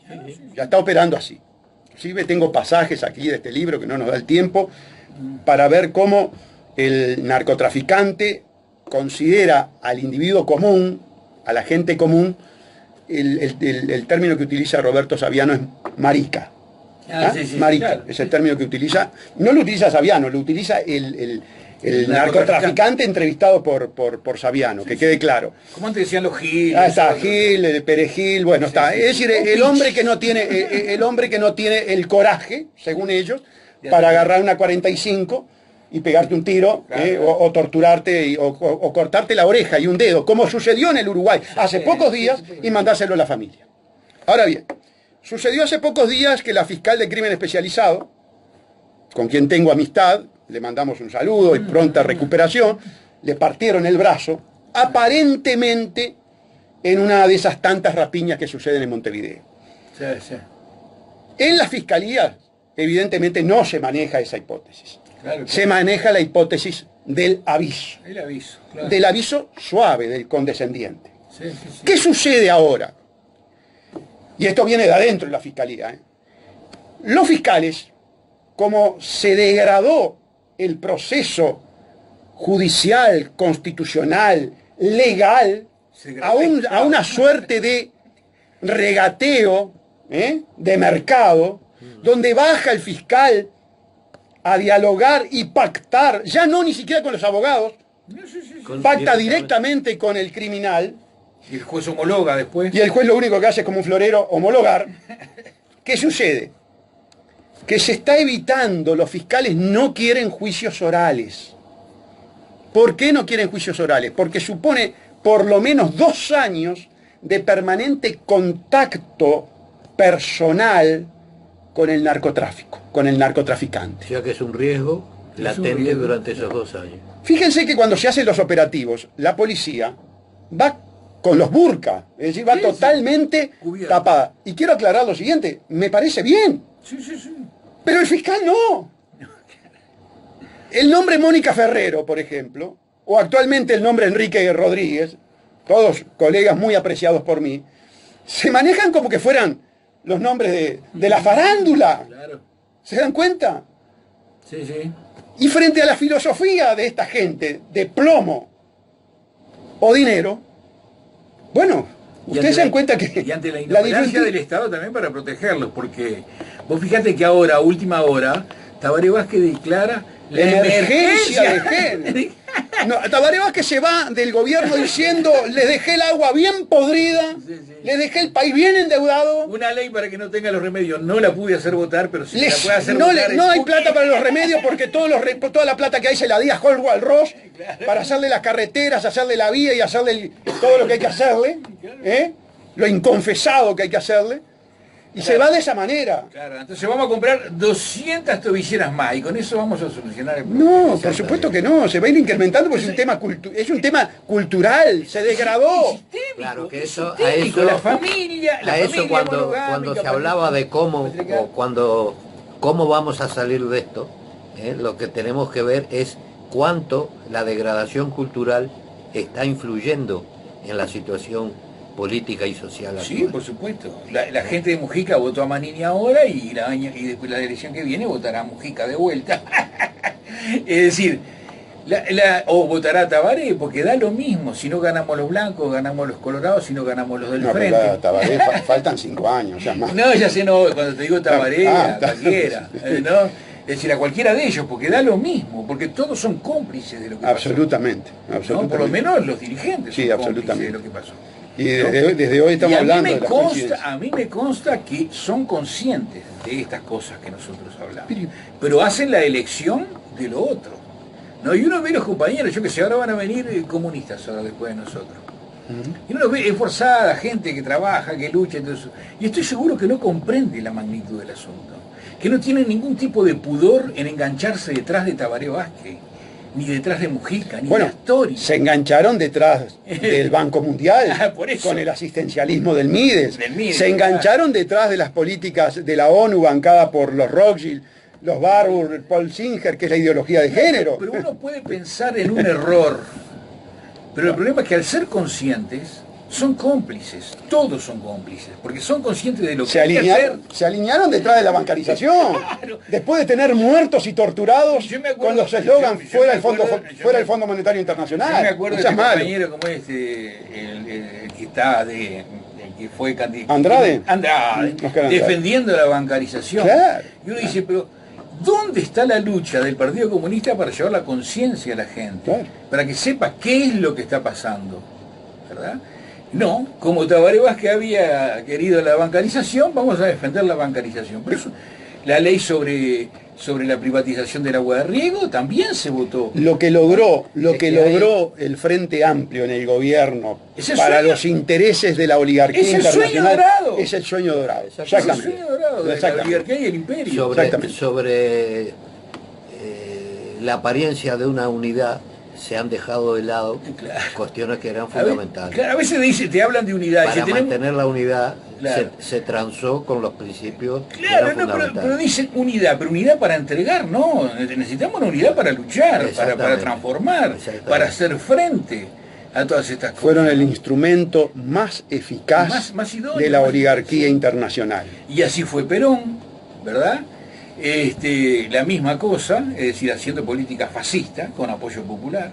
C: Ya está operando así. Inclusive tengo pasajes aquí de este libro que no nos da el tiempo para ver cómo el narcotraficante considera al individuo común, a la gente común, el término que utiliza Roberto Saviano es marica. Marica,
A: claro.
C: es el término que utiliza. No lo utiliza Saviano, lo utiliza el narcotraficante entrevistado por Saviano, que quede claro.
A: Como antes decían los Gil.
C: Está Gil, el Perejil, bueno, está. Es decir, el hombre que no tiene el coraje, según ellos, para agarrar una 45 y pegarte un tiro, o torturarte o cortarte la oreja y un dedo, como sucedió en el Uruguay hace pocos días, y mandárselo a la familia. Ahora bien, sucedió hace pocos días que la fiscal de crimen especializado, con quien tengo amistad, le mandamos un saludo y pronta recuperación, le partieron el brazo, aparentemente en una de esas tantas rapiñas que suceden en Montevideo.
A: Sí.
C: En la fiscalía, evidentemente, no se maneja esa hipótesis.
A: Claro.
C: Se maneja la hipótesis del aviso.
A: El aviso. Claro.
C: Del aviso suave, del condescendiente.
A: Sí.
C: ¿Qué sucede ahora? Y esto viene de adentro de la fiscalía. Los fiscales, como se degradó el proceso judicial, constitucional, legal, a una suerte de regateo, de mercado, donde baja el fiscal a dialogar y pactar, ya no ni siquiera con los abogados, pacta directamente con el criminal.
A: Y el juez homologa después.
C: Y el juez lo único que hace es como un florero homologar. ¿Qué sucede? Que se está evitando, los fiscales no quieren juicios orales. ¿Por qué no quieren juicios orales? Porque supone por lo menos 2 años de permanente contacto personal con el narcotráfico, con el narcotraficante.
B: O sea que es un riesgo latente durante esos 2 años.
C: Fíjense que cuando se hacen los operativos, la policía va con los burka, es decir, va totalmente tapada. Y quiero aclarar lo siguiente, me parece bien.
A: Sí.
C: Pero el fiscal no. El nombre Mónica Ferrero, por ejemplo, o actualmente el nombre Enrique Rodríguez, todos colegas muy apreciados por mí, se manejan como que fueran los nombres de la farándula.
A: Claro.
C: ¿Se dan cuenta?
A: Sí, sí.
C: Y frente a la filosofía de esta gente, de plomo o dinero, bueno, ustedes se dan cuenta que
A: y ante la inoperancia del Estado también para protegerlos, porque vos fíjate que ahora, a última hora, Tabaré Vázquez declara la
C: emergencia de género. No, Tabaré Vázquez se va del gobierno diciendo, les dejé el agua bien podrida, les dejé el país bien endeudado.
A: Una ley para que no tenga los remedios, no la pude hacer votar, pero si la puede hacer
C: no,
A: votar...
C: no hay plata para los remedios porque toda la plata que hay se la di a Oswald Ross para hacerle las carreteras, hacerle la vía y hacerle todo lo que hay que hacerle, lo inconfesado que hay que hacerle. Y se va de esa manera.
A: Claro, entonces vamos a comprar 200 tobilleras más y con eso vamos a solucionar el problema.
C: No, por supuesto que no, se va a ir incrementando porque es un tema cultural, se degradó.
B: Claro, que eso,
A: la familia,
B: cuando se hablaba de cómo vamos a salir de esto, lo que tenemos que ver es cuánto la degradación cultural está influyendo en la situación política y social actual.
A: Sí, por supuesto. La gente de Mujica votó a Manini ahora y después la elección que viene votará a Mujica de vuelta. Es decir, o votará a Tabaré, porque da lo mismo. Si no ganamos los blancos, ganamos los colorados, si no ganamos los del frente.
C: Pero Tabaré faltan 5 años. Ya más.
A: No, ya sé, no, cuando te digo Tabaré, a cualquiera, ¿no? Es decir, a cualquiera de ellos, porque da lo mismo, porque todos son cómplices de lo que
C: absolutamente,
A: pasó.
C: Absolutamente.
A: ¿No? Por lo menos los dirigentes son cómplices de lo que pasó.
C: Y desde hoy estamos hablando de
A: a mí me consta que son conscientes de estas cosas que nosotros hablamos, pero hacen la elección de lo otro. ¿No? Y uno ve los compañeros, yo que sé, ahora van a venir comunistas ahora después de nosotros. Y uno ve esforzada, gente que trabaja, que lucha, y estoy seguro que no comprende la magnitud del asunto, que no tiene ningún tipo de pudor en engancharse detrás de Tabaré Vázquez, ni detrás de Mujica, ni de Astori.
C: Se engancharon detrás del Banco Mundial con el asistencialismo del Mides. Se engancharon detrás de las políticas de la ONU bancada por los Rothschild, los Barbour, Paul Singer, que es la ideología de género.
A: Pero uno puede pensar en un error. Pero el problema es que al ser conscientes, son cómplices, todos son cómplices, porque son conscientes de lo que hay que hacer.
C: Se alinearon detrás de la bancarización, claro. Después de tener muertos y torturados con los eslogans fuera el Fondo Monetario Internacional.
A: Yo me acuerdo de un compañero como el que está el que fue candidato
C: Andrade,
A: defendiendo la bancarización.
C: Claro.
A: Y uno dice, pero ¿dónde está la lucha del Partido Comunista para llevar la conciencia a la gente? Claro. Para que sepa qué es lo que está pasando, ¿verdad? No, como Tabaré Vázquez había querido la bancarización, vamos a defender la bancarización. Por eso la ley sobre la privatización del agua de riego también se votó.
C: Lo que logró el Frente Amplio en el gobierno para los intereses de la oligarquía internacional es el sueño dorado.
A: Es el sueño dorado de la oligarquía y el imperio.
B: Sobre la apariencia de una unidad, se han dejado de lado cuestiones que eran fundamentales.
A: A veces te hablan de unidad.
B: Para mantener la unidad se transó con los principios.
A: Claro, pero dicen unidad, pero unidad para entregar, no. Necesitamos una unidad para luchar, para transformar, para hacer frente a todas estas cosas.
C: Fueron el instrumento más eficaz más idóneo, de la oligarquía internacional.
A: Y así fue Perón, ¿verdad? La misma cosa, es decir, haciendo política fascista con apoyo popular.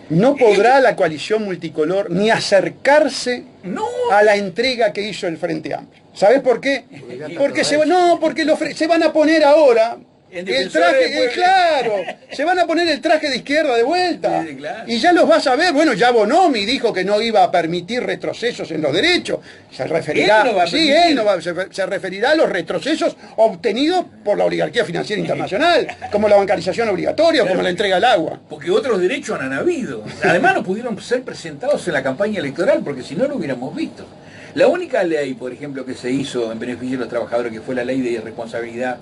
C: No podrá la coalición multicolor ni acercarse a la entrega que hizo el Frente Amplio. ¿Sabes por qué? Porque se van a poner ahora el traje, claro, se van a poner el traje de izquierda de vuelta.
A: Sí, claro.
C: Y ya los vas a ver. Bueno, ya Bonomi dijo que no iba a permitir retrocesos en los derechos. Se referirá, se referirá a los retrocesos obtenidos por la oligarquía financiera internacional, como la bancarización obligatoria, como la entrega al agua.
A: Porque otros derechos han habido. Además no pudieron ser presentados en la campaña electoral, porque si no lo hubiéramos visto. La única ley, por ejemplo, que se hizo en beneficio de los trabajadores, que fue la ley de responsabilidad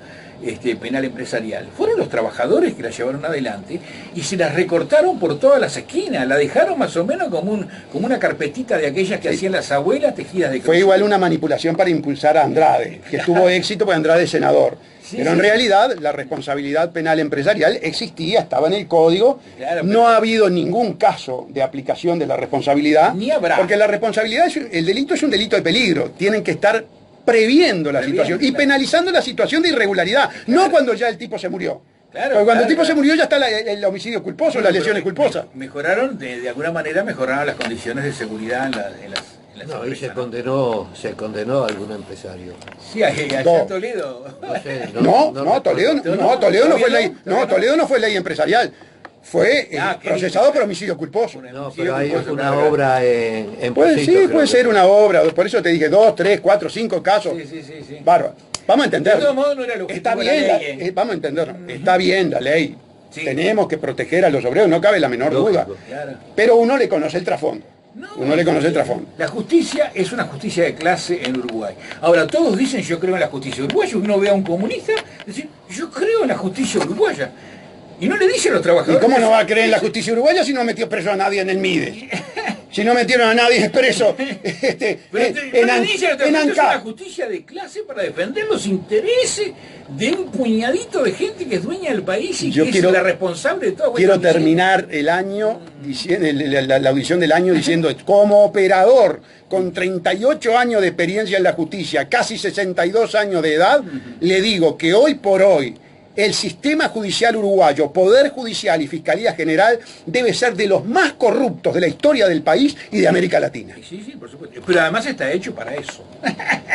A: penal empresarial, fueron los trabajadores que la llevaron adelante y se la recortaron por todas las esquinas, la dejaron más o menos como una carpetita de aquellas que hacían las abuelas tejidas de crochet.
C: Fue igual una manipulación para impulsar a Andrade, que tuvo éxito porque Andrade es senador.
A: Sí,
C: pero en
A: sí.
C: realidad la responsabilidad penal empresarial existía, estaba en el código.
A: Claro,
C: No ha habido ningún caso de aplicación de la responsabilidad.
A: Ni habrá.
C: Porque la responsabilidad, el delito es un delito de peligro. Tienen que estar previendo la situación y
A: claro.
C: penalizando la situación de irregularidad, no cuando ya el tipo se murió.
A: Claro,
C: Porque cuando el tipo
A: claro.
C: se murió ya está el homicidio culposo,
A: Bueno,
C: las
A: pero
C: lesiones culposas.
A: Mejoraron, de alguna manera mejoraron las condiciones de seguridad en las
B: No, y
A: empresas,
B: se condenó a algún empresario.
A: Sí, allá
C: No.
A: en Toledo.
B: No sé,
C: Toledo no fue ley empresarial. Fue procesado por homicidio culposo.
B: No, pero hay una obra en
C: Pues
B: Pocito,
C: sí,
B: creo
C: puede
B: que
C: ser
B: fue.
C: una obra, por eso te dije 2, 3, 4, 5 casos.
A: Sí.
C: Bárbaro. Vamos a entender.
A: De todos modos, no era el
C: Está
A: objetivo de
C: bien,
A: la ley,
C: vamos a entender. Está bien la ley.
A: Sí.
C: Tenemos que proteger a los obreros, no cabe la menor duda.
B: Lógico.
A: Claro.
C: Pero uno le conoce el trasfondo. Uno le conoce el trasfondo.
A: La justicia es una justicia de clase en Uruguay. Ahora, todos dicen yo creo en la justicia uruguaya. Uno ve a un comunista decir yo creo en la justicia uruguaya. Y no le dice a los
C: ¿Y
A: trabajadores.
C: cómo no va a creer en la justicia uruguaya si no metió preso a nadie en el MIDE? Si no metieron a nadie preso
A: Pero
C: en
A: no le dice a los trabajadores, es una
C: ANCAP.
A: justicia de clase para defender los intereses de un puñadito de gente que es dueña del país y
C: Yo
A: que
C: quiero-
A: es la responsable de todo.
C: Quiero terminar el año, la audición del año diciendo, como operador, con 38 años de experiencia en la justicia, casi 62 años de edad, le digo que hoy por hoy el sistema judicial uruguayo, Poder Judicial y Fiscalía General debe ser de los más corruptos de la historia del país y de América Latina.
A: Sí, por supuesto. Pero además está hecho para eso.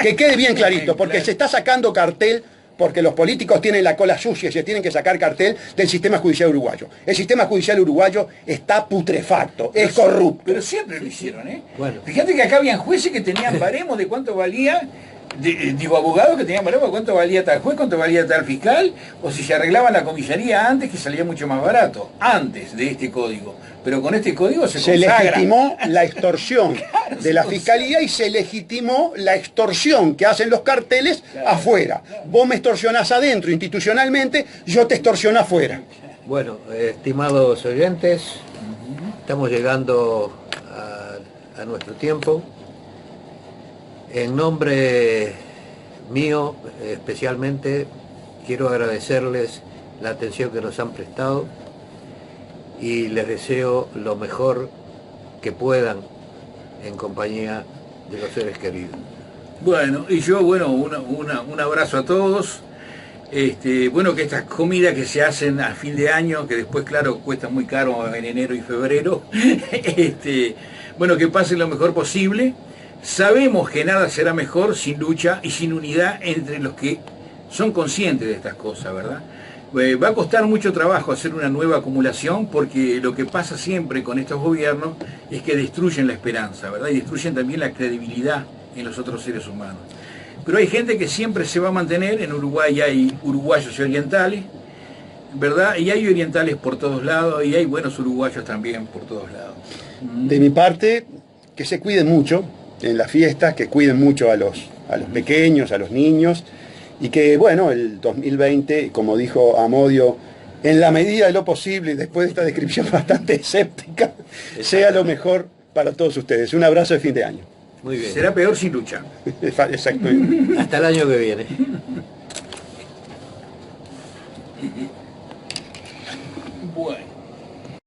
C: Que quede bien clarito, porque
A: Claro.
C: se está sacando cartel, porque los políticos tienen la cola sucia y se tienen que sacar cartel del sistema judicial uruguayo. El sistema judicial uruguayo está putrefacto, es corrupto.
A: Pero siempre lo hicieron, ¿eh?
B: Bueno.
A: Fíjate que acá habían jueces que tenían baremos de cuánto valía, digo abogados que tenían baremos de cuánto valía tal juez, cuánto valía tal fiscal, o si se arreglaban la comisaría antes, que salía mucho más barato, antes de este código. Pero con este código se consagra.
C: legitimó la extorsión
A: Claro,
C: de la
A: se
C: fiscalía y se legitimó la extorsión que hacen los carteles afuera. Vos me extorsionás adentro institucionalmente, yo te extorsiono afuera.
B: Bueno, estimados oyentes, estamos llegando a nuestro tiempo. En nombre mío, especialmente, quiero agradecerles la atención que nos han prestado y les deseo lo mejor que puedan en compañía de los seres queridos.
A: Bueno, y yo, bueno, un abrazo a todos. Bueno, que estas comidas que se hacen a fin de año, que después, claro, cuestan muy caro en enero y febrero, bueno, que pasen lo mejor posible. Sabemos que nada será mejor sin lucha y sin unidad entre los que son conscientes de estas cosas, ¿verdad? Va a costar mucho trabajo hacer una nueva acumulación, porque lo que pasa siempre con estos gobiernos es que destruyen la esperanza, ¿verdad? Y destruyen también la credibilidad en los otros seres humanos. Pero hay gente que siempre se va a mantener. En Uruguay hay uruguayos y orientales, ¿verdad? Y hay orientales por todos lados y hay buenos uruguayos también por todos lados.
C: De mi parte, que se cuiden mucho en las fiestas, que cuiden mucho a los pequeños, a los niños, y que, bueno, el 2020, como dijo Amodio, en la medida de lo posible, y después de esta descripción bastante escéptica, sea lo mejor para todos ustedes. Un abrazo de fin de año.
B: Muy bien.
A: Será peor sin lucha.
C: Exacto.
B: Hasta el año que viene.